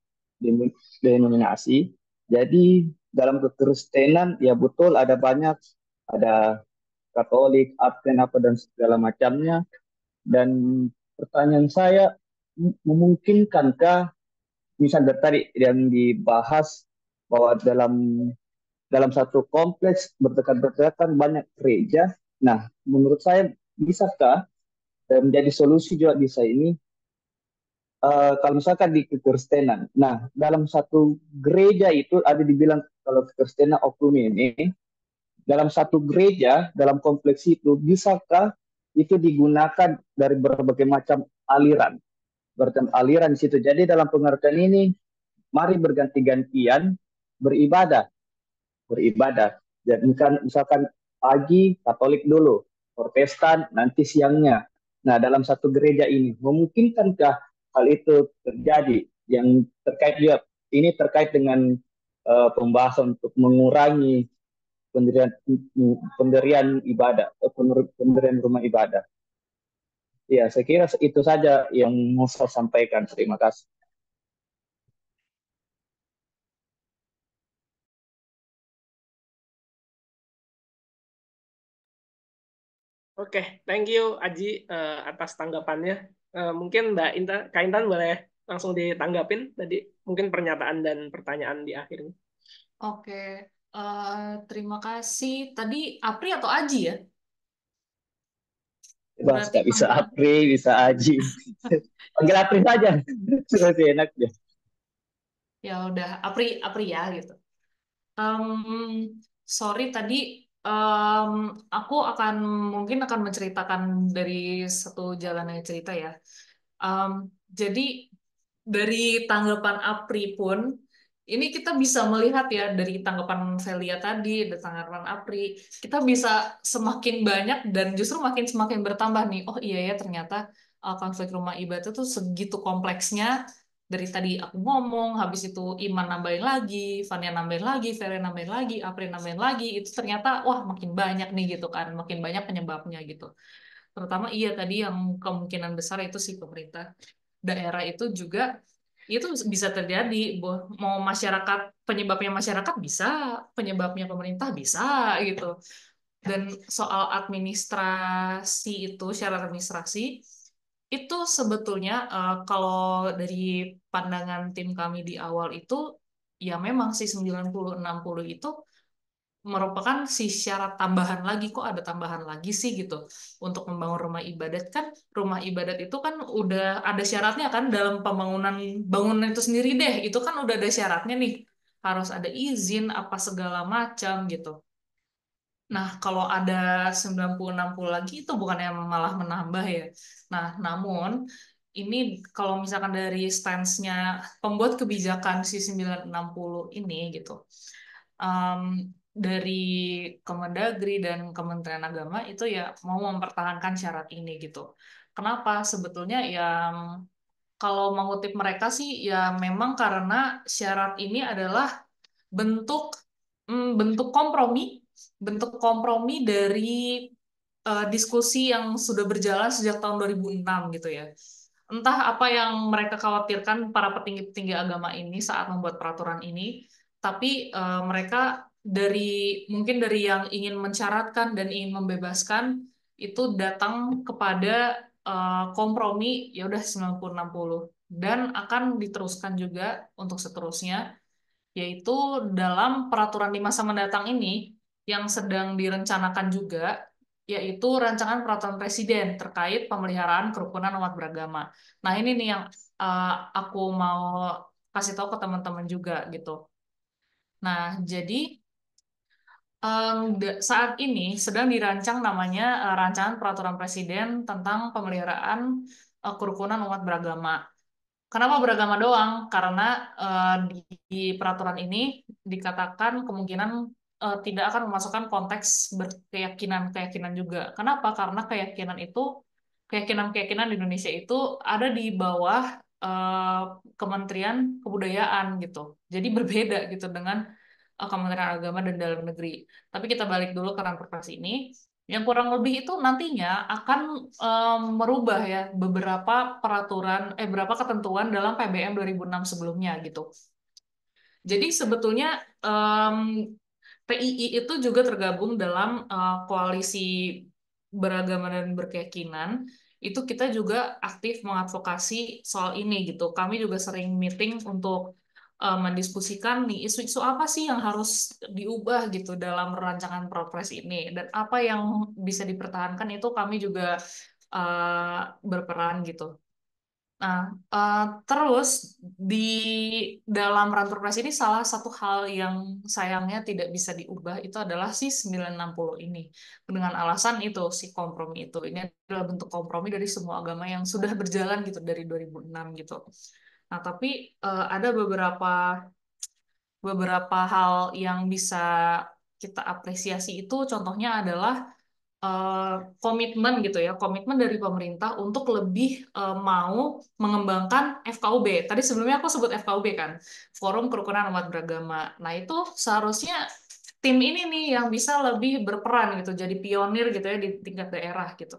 [SPEAKER 10] denominasi. Jadi dalam kekristenan ya betul ada banyak, ada Katolik, Advent apa dan segala macamnya. Dan pertanyaan saya, memungkinkankah misalnya tadi yang dibahas bahwa dalam satu kompleks berdekatan banyak gereja. Nah, menurut saya bisakah menjadi solusi juga bisa ini kalau misalkan di kekristenan. Nah, dalam satu gereja itu ada dibilang kalau kekristenan oknum ini dalam satu gereja dalam kompleks itu bisakah itu digunakan dari berbagai macam aliran, aliran di situ. Jadi dalam pengertian ini, mari berganti-gantian beribadah, beribadah. Jadi misalkan pagi Katolik dulu, Protestan nanti siangnya. Nah, dalam satu gereja ini memungkinkankah hal itu terjadi? Yang terkait dia ini terkait dengan pembahasan untuk mengurangi pendirian pendirian ibadah, pendirian rumah ibadah. Ya, saya kira itu saja yang mau saya sampaikan. Terima kasih.
[SPEAKER 1] Oke, thank you Aji atas tanggapannya. Mungkin Kak Intan boleh langsung ditanggapin tadi mungkin pernyataan dan pertanyaan di akhirnya.
[SPEAKER 3] Oke, terima kasih. Tadi Apri atau Aji ya?
[SPEAKER 10] Bebas,
[SPEAKER 3] Berarti
[SPEAKER 10] nggak bisa
[SPEAKER 3] panggilan.
[SPEAKER 10] Apri, bisa Aji. Panggil Apri saja. Sudah enak ya.
[SPEAKER 3] Ya udah, Apri ya gitu. Sorry tadi em, aku mungkin akan menceritakan dari satu jalannya cerita ya. Em, jadi dari tanggapan Apri pun, ini kita bisa melihat ya dari tanggapan Velia tadi, dari tanggapan Apri, kita bisa semakin banyak dan justru semakin bertambah nih. Oh iya ya ternyata konflik rumah ibadah itu segitu kompleksnya. Dari tadi aku ngomong, habis itu Iman nambahin lagi, Fania nambahin lagi, Velia nambahin lagi, Apri nambahin lagi, itu ternyata wah makin banyak nih gitu kan, makin banyak penyebabnya gitu. Terutama iya tadi yang kemungkinan besar itu si pemerintah daerah itu juga itu bisa terjadi. Mau masyarakat, penyebabnya masyarakat bisa, penyebabnya pemerintah bisa gitu. Dan soal administrasi itu, syarat administrasi itu sebetulnya kalau dari pandangan tim kami di awal itu ya memang si 90-60 itu merupakan si syarat tambahan lagi. Kok ada tambahan lagi sih gitu untuk membangun rumah ibadat? Kan rumah ibadat itu kan udah ada syaratnya kan dalam pembangunan bangunan itu sendiri deh, itu kan udah ada syaratnya nih, harus ada izin apa segala macam gitu. Nah, kalau ada 90-60 lagi itu bukan yang malah menambah ya. Nah, namun ini kalau misalkan dari stance-nya pembuat kebijakan si 960 ini gitu, um, dari Kemendagri dan Kementerian Agama itu ya mau mempertahankan syarat ini gitu. Kenapa? Sebetulnya yang kalau mengutip mereka sih ya memang karena syarat ini adalah bentuk bentuk kompromi, bentuk kompromi dari diskusi yang sudah berjalan sejak tahun 2006 gitu ya. Entah apa yang mereka khawatirkan para petinggi-petinggi agama ini saat membuat peraturan ini, tapi mereka dari mungkin dari yang ingin mensyaratkan dan ingin membebaskan itu datang kepada kompromi ya udah 90-60 dan akan diteruskan juga untuk seterusnya, yaitu dalam peraturan di masa mendatang ini yang sedang direncanakan juga, yaitu rancangan peraturan presiden terkait pemeliharaan kerukunan umat beragama. Nah, ini nih yang aku mau kasih tahu ke teman-teman juga gitu. Nah, jadi saat ini sedang dirancang namanya rancangan peraturan presiden tentang pemeliharaan kerukunan umat beragama. Kenapa beragama doang? Karena di peraturan ini dikatakan kemungkinan tidak akan memasukkan konteks berkeyakinan-keyakinan juga. Kenapa? Karena keyakinan-keyakinan di Indonesia itu ada di bawah eh, Kementerian Kebudayaan gitu. Jadi berbeda gitu dengan Kementerian Agama dan Dalam Negeri. Tapi kita balik dulu ke transportasi ini. Yang kurang lebih itu nantinya akan merubah ya beberapa beberapa ketentuan dalam PBM 2006 sebelumnya gitu. Jadi sebetulnya PII itu juga tergabung dalam koalisi beragama dan berkeyakinan. Itu kita juga aktif mengadvokasi soal ini gitu. Kami juga sering meeting untuk mendiskusikan nih isu-isu apa sih yang harus diubah gitu dalam rancangan Perpres ini dan apa yang bisa dipertahankan itu kami juga berperan gitu. Nah, terus di dalam run perpres ini salah satu hal yang sayangnya tidak bisa diubah itu adalah si 960 ini. Dengan alasan itu, si kompromi itu. Ini adalah bentuk kompromi dari semua agama yang sudah berjalan gitu dari 2006 gitu. Nah, tapi ada beberapa hal yang bisa kita apresiasi itu contohnya adalah komitmen gitu ya, komitmen dari pemerintah untuk lebih mau mengembangkan FKUB. Tadi sebelumnya aku sebut FKUB kan, Forum Kerukunan Umat Beragama. Nah, itu seharusnya tim ini nih yang bisa lebih berperan gitu, jadi pionir gitu ya di tingkat daerah gitu.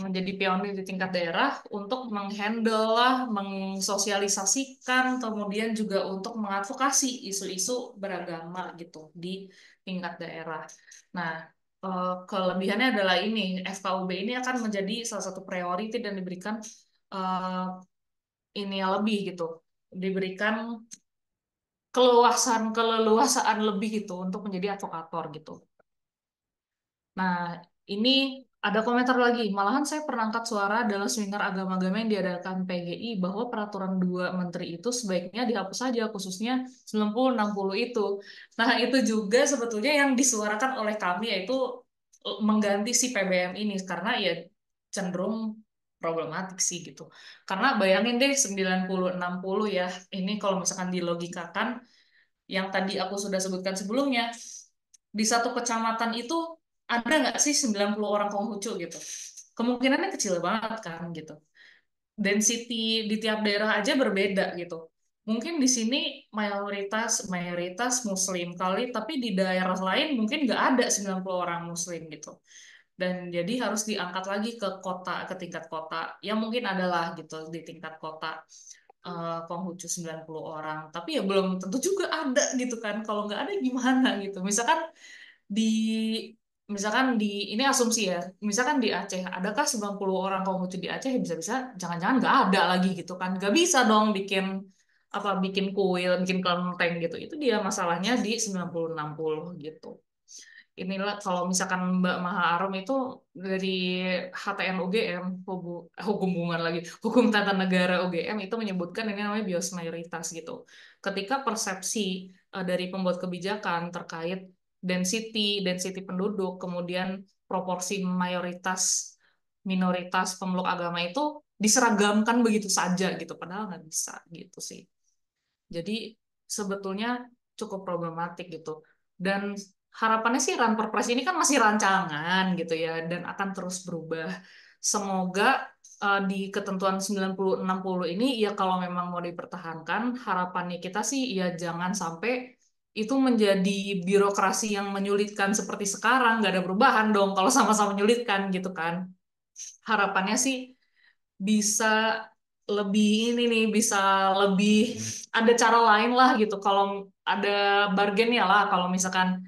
[SPEAKER 3] Menjadi pionir di tingkat daerah untuk menghandle lah, mengsosialisasikan, kemudian juga untuk mengadvokasi isu-isu beragama gitu di tingkat daerah. Nah, kelebihannya adalah ini, FKUB ini akan menjadi salah satu priority dan diberikan eh, ini yang lebih gitu, diberikan keleluasaan lebih gitu untuk menjadi advokator gitu. Nah, ini ada komentar lagi. Malahan saya pernah angkat suara dalam seminar agama-agama yang diadakan PGI bahwa peraturan 2 menteri itu sebaiknya dihapus saja, khususnya 90-60 itu. Nah, itu juga sebetulnya yang disuarakan oleh kami, yaitu mengganti si PBM ini, karena ya cenderung problematik sih gitu. Karena bayangin deh 90-60 ya, ini kalau misalkan dilogikakan, yang tadi aku sudah sebutkan sebelumnya, di satu kecamatan itu ada nggak sih 90 orang Konghucu gitu? Kemungkinannya kecil banget kan gitu. Density di tiap daerah aja berbeda gitu. Mungkin di sini mayoritas mayoritas Muslim kali, tapi di daerah lain mungkin nggak ada 90 orang Muslim gitu. Dan jadi harus diangkat lagi ke kota, ke tingkat kota. Ya mungkin adalah gitu di tingkat kota Konghucu 90 orang. Tapi ya belum tentu juga ada gitu kan. Kalau nggak ada gimana gitu. Di misalkan ini asumsi ya, misalkan di Aceh adakah 90 orang Konghucu di Aceh, ya bisa-bisa jangan-jangan nggak ada lagi gitu kan, nggak bisa dong bikin kuil, bikin kelenteng gitu. Itu dia masalahnya di 90-60 gitu. Inilah kalau misalkan Mbak Maha Arum itu dari HTN UGM, hubungan lagi, Hukum Tata Negara UGM itu menyebutkan ini namanya bias mayoritas gitu. Ketika persepsi dari pembuat kebijakan terkait density penduduk, kemudian proporsi mayoritas minoritas pemeluk agama itu diseragamkan begitu saja gitu, padahal nggak bisa gitu sih. Jadi sebetulnya cukup problematik gitu. Dan harapannya sih run perpres ini kan masih rancangan gitu ya, dan akan terus berubah. Semoga di ketentuan 90-60 ini ya kalau memang mau dipertahankan, harapannya kita sih ya jangan sampai itu menjadi birokrasi yang menyulitkan seperti sekarang. Nggak ada perubahan dong kalau sama-sama menyulitkan gitu kan. Harapannya sih bisa lebih ini nih, bisa lebih ada cara lain lah gitu. Kalau ada bargain ya lah, kalau misalkan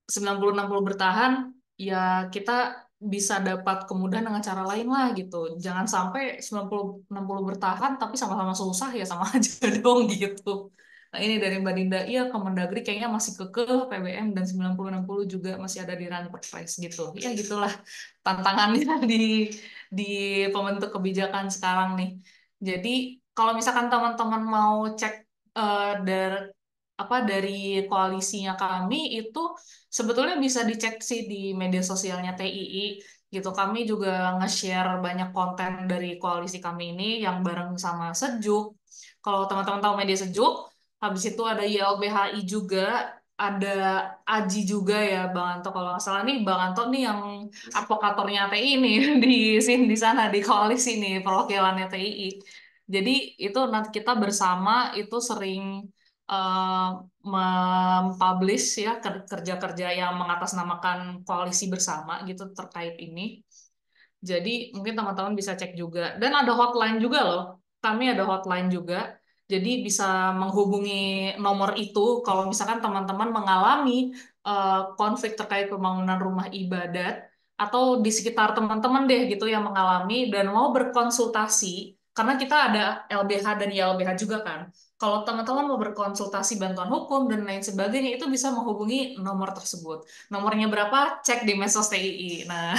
[SPEAKER 3] 90-60 bertahan, ya kita bisa dapat kemudahan dengan cara lain lah gitu. Jangan sampai 90-60 bertahan tapi sama-sama susah, ya sama aja dong gitu. Nah, ini dari Mbak Dinda, iya Kemendagri kayaknya masih kekeh, PBM dan 90-60 juga masih ada di run perpres gitu. Ya gitulah tantangannya di pembentuk kebijakan sekarang nih. Jadi kalau misalkan teman-teman mau cek dari koalisinya kami itu sebetulnya bisa dicek sih di media sosialnya TII gitu. Kami juga nge-share banyak konten dari koalisi kami ini yang bareng sama Sejuk. Kalau teman-teman tahu media Sejuk, habis itu ada YLBHI juga, ada Aji juga ya Bang Anto. Kalau nggak salah nih Bang Anto nih yang advokatornya TII nih di sini di sana di koalisi nih perwakilannya TII. Jadi itu nanti kita bersama itu sering eh, mempublish ya kerja-kerja yang mengatasnamakan koalisi bersama gitu terkait ini. Jadi mungkin teman-teman bisa cek juga. Dan ada hotline juga loh. Kami ada hotline juga. Jadi bisa menghubungi nomor itu kalau misalkan teman-teman mengalami konflik terkait pembangunan rumah ibadat atau di sekitar teman-teman deh gitu yang mengalami dan mau berkonsultasi karena kita ada LBH dan YLBH juga kan. Kalau teman-teman mau berkonsultasi bantuan hukum dan lain sebagainya itu bisa menghubungi nomor tersebut. Nomornya berapa? Cek di medsos TII. Nah,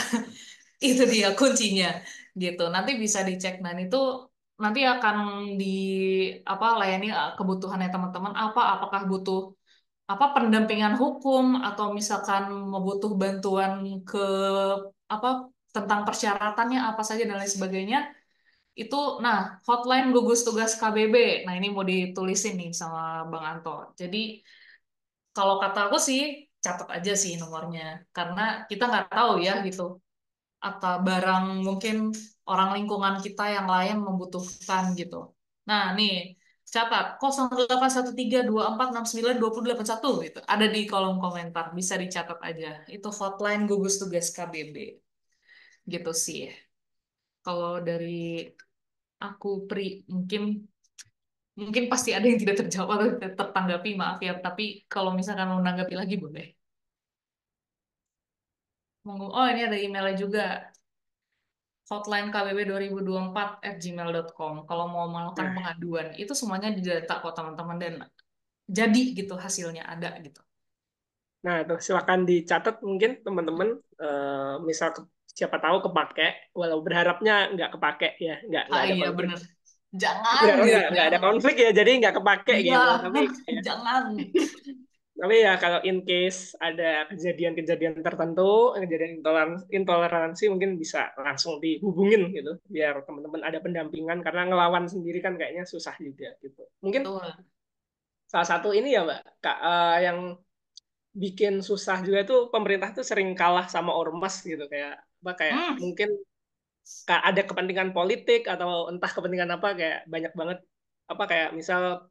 [SPEAKER 3] itu dia kuncinya. gitu. Nanti bisa dicek dan itu nanti akan di layani kebutuhannya teman-teman apakah butuh pendampingan hukum atau misalkan membutuh bantuan ke apa tentang persyaratannya apa saja dan lain sebagainya itu. Nah, hotline gugus tugas KBB, nah ini mau ditulisin nih sama Bang Anto. Jadi kalau kata aku sih catat aja sih nomornya karena kita nggak tahu ya gitu atau barang mungkin orang lingkungan kita yang lain membutuhkan gitu. Nah, nih catat 081324692081 gitu. Ada di kolom komentar, bisa dicatat aja. Itu hotline gugus tugas KBB. Gitu sih. Kalau dari aku mungkin mungkin pasti ada yang tidak terjawab atau tidak tertanggapi, maaf ya. Tapi kalau misalkan mau menanggapi lagi boleh. Oh, ini ada emailnya juga. Hotline KBB 2024@gmail.com. Kalau mau melakukan
[SPEAKER 1] Nah,
[SPEAKER 3] pengaduan, itu semuanya di data kok teman-teman dan jadi gitu hasilnya ada gitu.
[SPEAKER 1] nah tuh silakan dicatat mungkin teman-teman, misal siapa tahu kepake, walau berharapnya nggak kepake ya, nggak ada
[SPEAKER 3] Iya
[SPEAKER 1] konflik.
[SPEAKER 3] bener. Jangan
[SPEAKER 1] Berharap
[SPEAKER 3] gitu,
[SPEAKER 1] nggak ada
[SPEAKER 3] jangan.
[SPEAKER 1] konflik ya, jadi nggak kepake
[SPEAKER 3] Iya,
[SPEAKER 1] gitu. Tapi
[SPEAKER 3] jangan.
[SPEAKER 1] ya kalau in case ada kejadian-kejadian tertentu, kejadian intoleransi mungkin bisa langsung dihubungin gitu, biar teman-teman ada pendampingan karena ngelawan sendiri kan kayaknya susah juga gitu. Mungkin
[SPEAKER 3] Betul.
[SPEAKER 1] salah satu ini ya Mbak, Kak, yang bikin susah juga tuh pemerintah tuh sering kalah sama ormas gitu kayak kayak
[SPEAKER 3] Hmm.
[SPEAKER 1] mungkin ada kepentingan politik atau entah kepentingan apa kayak banyak banget kayak misal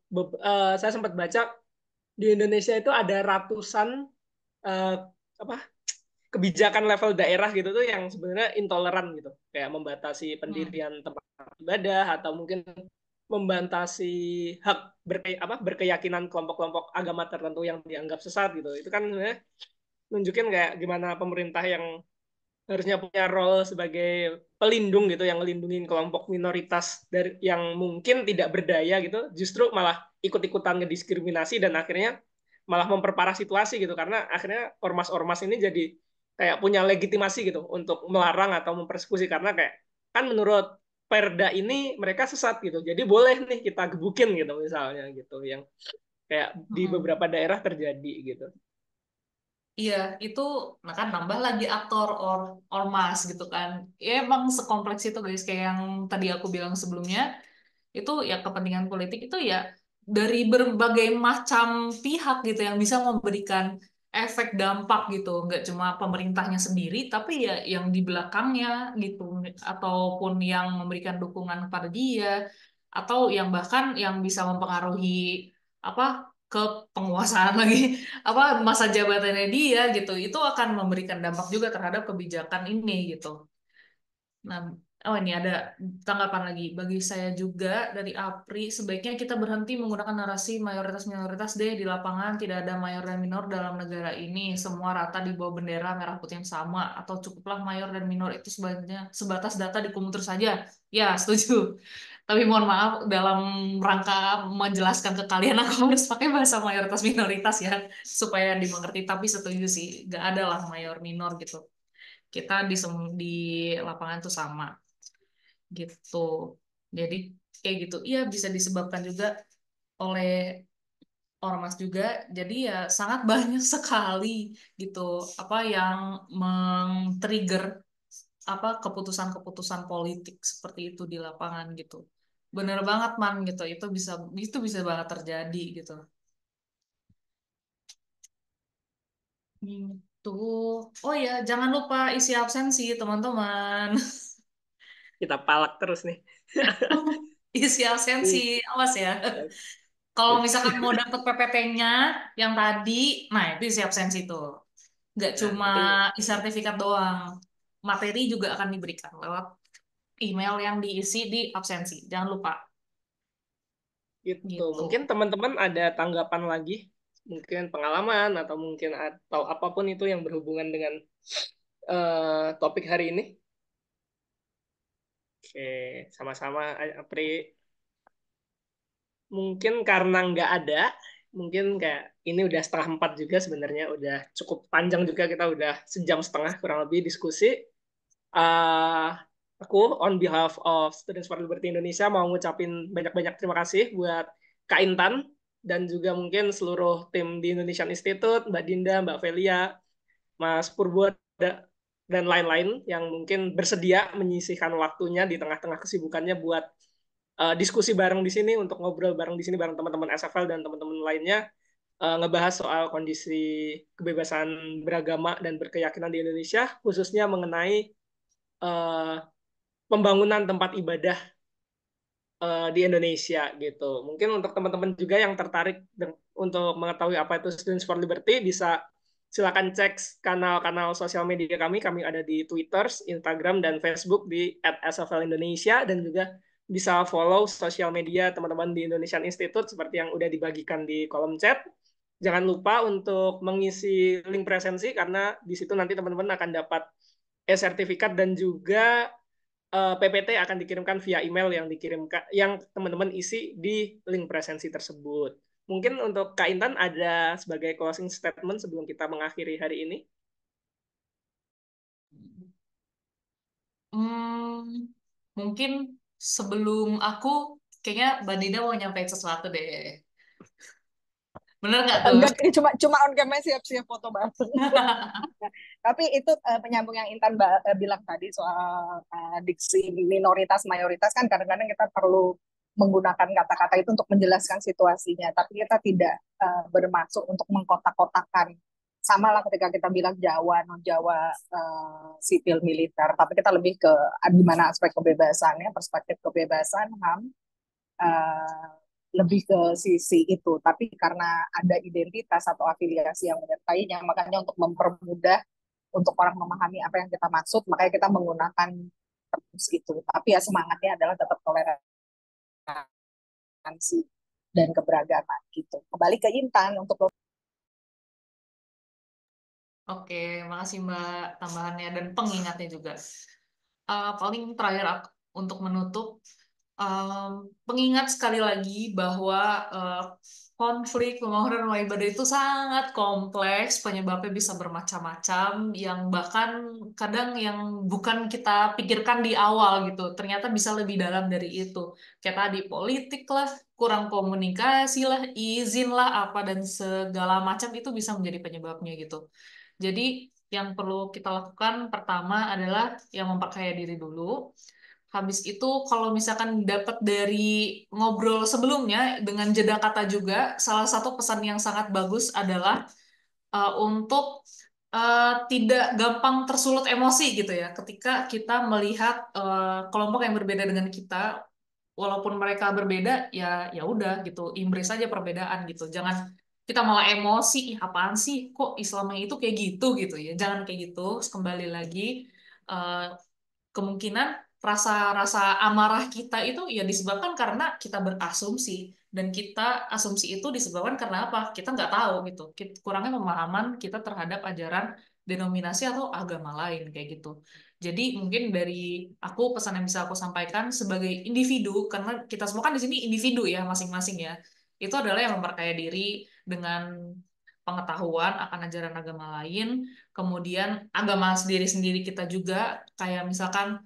[SPEAKER 1] saya sempat baca di Indonesia itu ada ratusan eh, apa kebijakan level daerah gitu tuh yang sebenarnya intoleran gitu kayak membatasi
[SPEAKER 3] Hmm.
[SPEAKER 1] pendirian tempat ibadah atau mungkin membatasi hak berkeyakinan kelompok-kelompok agama tertentu yang dianggap sesat gitu. Itu kan sebenarnya nunjukin kayak gimana pemerintah yang harusnya punya role sebagai pelindung gitu yang melindungi kelompok minoritas dari yang mungkin tidak berdaya gitu justru malah ikut-ikutan ngediskriminasi dan akhirnya malah memperparah situasi gitu karena akhirnya ormas-ormas ini jadi kayak punya legitimasi gitu untuk melarang atau mempersekusi karena kayak kan menurut Perda ini mereka sesat gitu jadi boleh nih kita gebukin gitu misalnya gitu yang kayak di
[SPEAKER 3] Hmm.
[SPEAKER 1] beberapa daerah terjadi gitu.
[SPEAKER 3] Iya, itu nah kan nambah lagi aktor ormas gitu kan. Ya emang sekompleks itu guys kayak yang tadi aku bilang sebelumnya. Itu ya kepentingan politik itu ya dari berbagai macam pihak gitu yang bisa memberikan efek dampak gitu nggak cuma pemerintahnya sendiri tapi ya yang di belakangnya gitu ataupun yang memberikan dukungan kepada dia atau yang bahkan yang bisa mempengaruhi apa ke penguasaan lagi masa jabatannya dia gitu itu akan memberikan dampak juga terhadap kebijakan ini gitu. Nah, oh ini ada tanggapan lagi. Bagi saya juga dari APRI, sebaiknya kita berhenti menggunakan narasi mayoritas-minoritas deh di lapangan. Tidak ada mayor dan minor dalam negara ini. Semua rata di bawah bendera merah putih yang sama. Atau cukuplah mayor dan minor itu sebatas data di komputer saja. Ya, setuju. Tapi mohon maaf, dalam rangka menjelaskan ke kalian, aku harus pakai bahasa mayoritas minoritas ya, supaya dimengerti. Tapi setuju sih, gak ada lah mayor minor gitu kita di lapangan tuh sama gitu. Jadi kayak gitu. Iya bisa disebabkan juga oleh ormas juga. Jadi ya sangat banyak sekali gitu yang men-trigger keputusan-keputusan politik seperti itu di lapangan gitu. Bener banget man gitu. Itu bisa banget terjadi gitu. Gitu. Oh ya, jangan lupa isi absensi teman-teman.
[SPEAKER 1] Kita palak terus nih.
[SPEAKER 3] Isi absensi, awas ya. Kalau misalkan mau dapet PPT-nya yang tadi, nah itu isi absensi tuh. Nggak
[SPEAKER 1] Nah,
[SPEAKER 3] cuma
[SPEAKER 1] mungkin
[SPEAKER 3] sertifikat doang. Materi juga akan diberikan lewat email yang diisi di absensi. Jangan lupa.
[SPEAKER 1] gitu.
[SPEAKER 3] Gitu.
[SPEAKER 1] Mungkin teman-teman ada tanggapan lagi, mungkin pengalaman atau mungkin atau apapun itu yang berhubungan dengan topik hari ini. Oke, sama-sama Apri. Mungkin karena nggak ada, mungkin kayak ini udah 3:30 juga sebenarnya, udah cukup panjang juga kita udah 1,5 jam kurang lebih diskusi. Uh, aku on behalf of Students for Liberty Indonesia mau ngucapin banyak-banyak terima kasih buat Kak Intan dan juga mungkin seluruh tim di Indonesian Institute, Mbak Dinda, Mbak Velia, Mas Purbo, dan lain-lain yang mungkin bersedia menyisihkan waktunya di tengah-tengah kesibukannya buat diskusi bareng di sini, untuk ngobrol bareng di sini bareng teman-teman SFL dan teman-teman lainnya, ngebahas soal kondisi kebebasan beragama dan berkeyakinan di Indonesia, khususnya mengenai pembangunan tempat ibadah di Indonesia gitu. Mungkin untuk teman-teman juga yang tertarik untuk mengetahui apa itu Students for Liberty, bisa silakan cek kanal-kanal sosial media kami. Kami ada di Twitter, Instagram, dan Facebook di @sflindonesia, dan juga bisa follow sosial media teman-teman di Indonesian Institute seperti yang udah dibagikan di kolom chat. Jangan lupa untuk mengisi link presensi karena di situ nanti teman-teman akan dapat e-sertifikat dan juga PPT akan dikirimkan via email yang teman-teman isi di link presensi tersebut. Mungkin untuk Kak Intan ada sebagai closing statement sebelum kita mengakhiri hari ini.
[SPEAKER 3] Mungkin sebelum aku, kayaknya Mbak Dinda mau nyampein sesuatu deh. Bener nggak tuh?
[SPEAKER 2] Enggak, ini cuma on camera siap-siap foto bareng. Tapi itu penyambung yang Intan bilang tadi soal diksi minoritas mayoritas, kan kadang-kadang kita perlu menggunakan kata-kata itu untuk menjelaskan situasinya, tapi kita tidak bermaksud untuk mengkotak-kotakan. Sama lah ketika kita bilang Jawa, non Jawa, sipil militer, tapi kita lebih ke gimana aspek kebebasannya, perspektif kebebasan HAM, lebih ke sisi itu. Tapi karena ada identitas atau afiliasi yang menyertainya, makanya untuk mempermudah untuk orang memahami apa yang kita maksud, makanya kita menggunakan terus itu. Tapi ya semangatnya adalah tetap toleransi dan keberagaman gitu. Kembali ke Intan untuk
[SPEAKER 3] Oke, makasih Mbak tambahannya dan pengingatnya juga. Paling terakhir untuk menutup, pengingat sekali lagi bahwa konflik pembangunan rumah ibadah itu sangat kompleks, penyebabnya bisa bermacam-macam, yang bahkan kadang yang bukan kita pikirkan di awal gitu, ternyata bisa lebih dalam dari itu. Kayak tadi politik lah, kurang komunikasi lah, izin lah, apa dan segala macam itu bisa menjadi penyebabnya gitu. Jadi yang perlu kita lakukan pertama adalah yang memperkaya diri dulu. Habis itu kalau misalkan dapat dari ngobrol sebelumnya dengan jeda kata juga, salah satu pesan yang sangat bagus adalah untuk tidak gampang tersulut emosi gitu ya. Ketika kita melihat kelompok yang berbeda dengan kita, walaupun mereka berbeda, ya ya udah gitu, embrace saja perbedaan gitu. Jangan kita malah emosi, ih apaan sih, kok Islamnya itu kayak gitu ya. Jangan kayak gitu. Kembali lagi, eh, kemungkinan rasa-rasa amarah kita itu ya disebabkan karena kita berasumsi, dan kita asumsi itu disebabkan karena apa? Kita nggak tahu gitu. Kurangnya pemahaman kita terhadap ajaran denominasi atau agama lain kayak gitu. Jadi mungkin dari aku pesan yang bisa aku sampaikan sebagai individu, karena kita semua kan di sini individu ya masing-masing ya. Itu adalah yang memperkaya diri dengan pengetahuan akan ajaran agama lain, kemudian agama sendiri-sendiri kita juga, kayak misalkan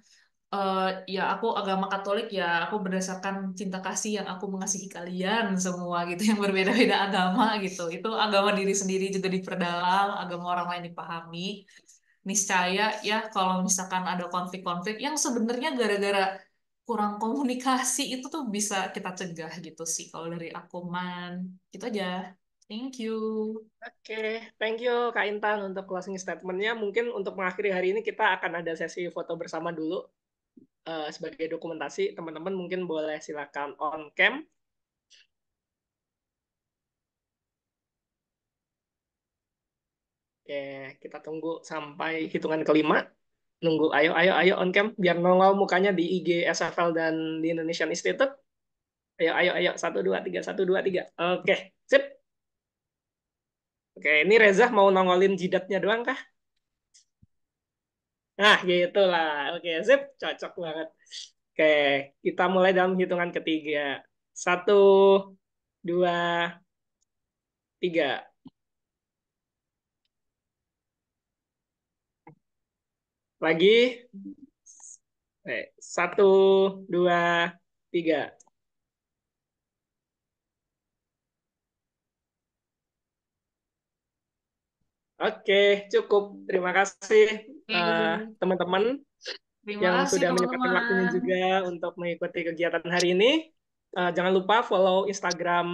[SPEAKER 3] ya aku agama Katolik, ya aku berdasarkan cinta kasih yang aku mengasihi kalian semua gitu yang berbeda-beda agama gitu. Itu agama diri sendiri juga diperdalam, agama orang lain dipahami. Niscaya ya kalau misalkan ada konflik-konflik yang sebenarnya gara-gara kurang komunikasi itu tuh bisa kita cegah gitu sih kalau dari aku man. Gitu aja. Thank you.
[SPEAKER 1] Oke, thank you Kak Intan untuk closing statement-nya. Mungkin untuk mengakhiri hari ini kita akan ada sesi foto bersama dulu sebagai dokumentasi. Teman-teman mungkin boleh silakan on cam. Oke, kita tunggu sampai hitungan kelima. Nunggu, ayo, ayo, ayo on cam, biar nongol mukanya di IG SFL dan di Indonesian Institute. Ayo, ayo, ayo, 1, 2, 3, 1, 2, 3. Oke, sip. Oke, ini Reza mau nongolin jidatnya doang kah? Nah, gitu lah. Oke, sip, cocok banget. Oke, kita mulai dalam hitungan ketiga. 1, 2, 3. Lagi. 1, 2, 3. Oke, cukup. Terima kasih teman-teman
[SPEAKER 3] Terima
[SPEAKER 1] yang
[SPEAKER 3] kasih
[SPEAKER 1] sudah menyempatkan waktunya
[SPEAKER 3] teman-teman.
[SPEAKER 1] juga untuk mengikuti kegiatan hari ini. Jangan lupa follow Instagram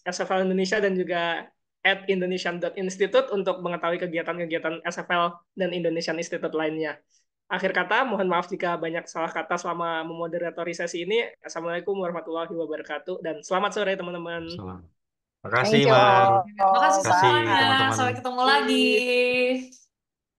[SPEAKER 1] @SFL Indonesia dan juga @indonesian.institute untuk mengetahui kegiatan-kegiatan SFL dan Indonesian Institute lainnya. Akhir kata, mohon maaf jika banyak salah kata selama memoderatori sesi ini. Assalamualaikum warahmatullahi wabarakatuh dan selamat sore teman-teman.
[SPEAKER 11] Terima kasih,
[SPEAKER 2] Thank you
[SPEAKER 11] Man.
[SPEAKER 2] all.
[SPEAKER 3] Terima kasih
[SPEAKER 11] Terima kasih,
[SPEAKER 3] semuanya.
[SPEAKER 11] teman-teman.
[SPEAKER 3] Sampai ketemu lagi.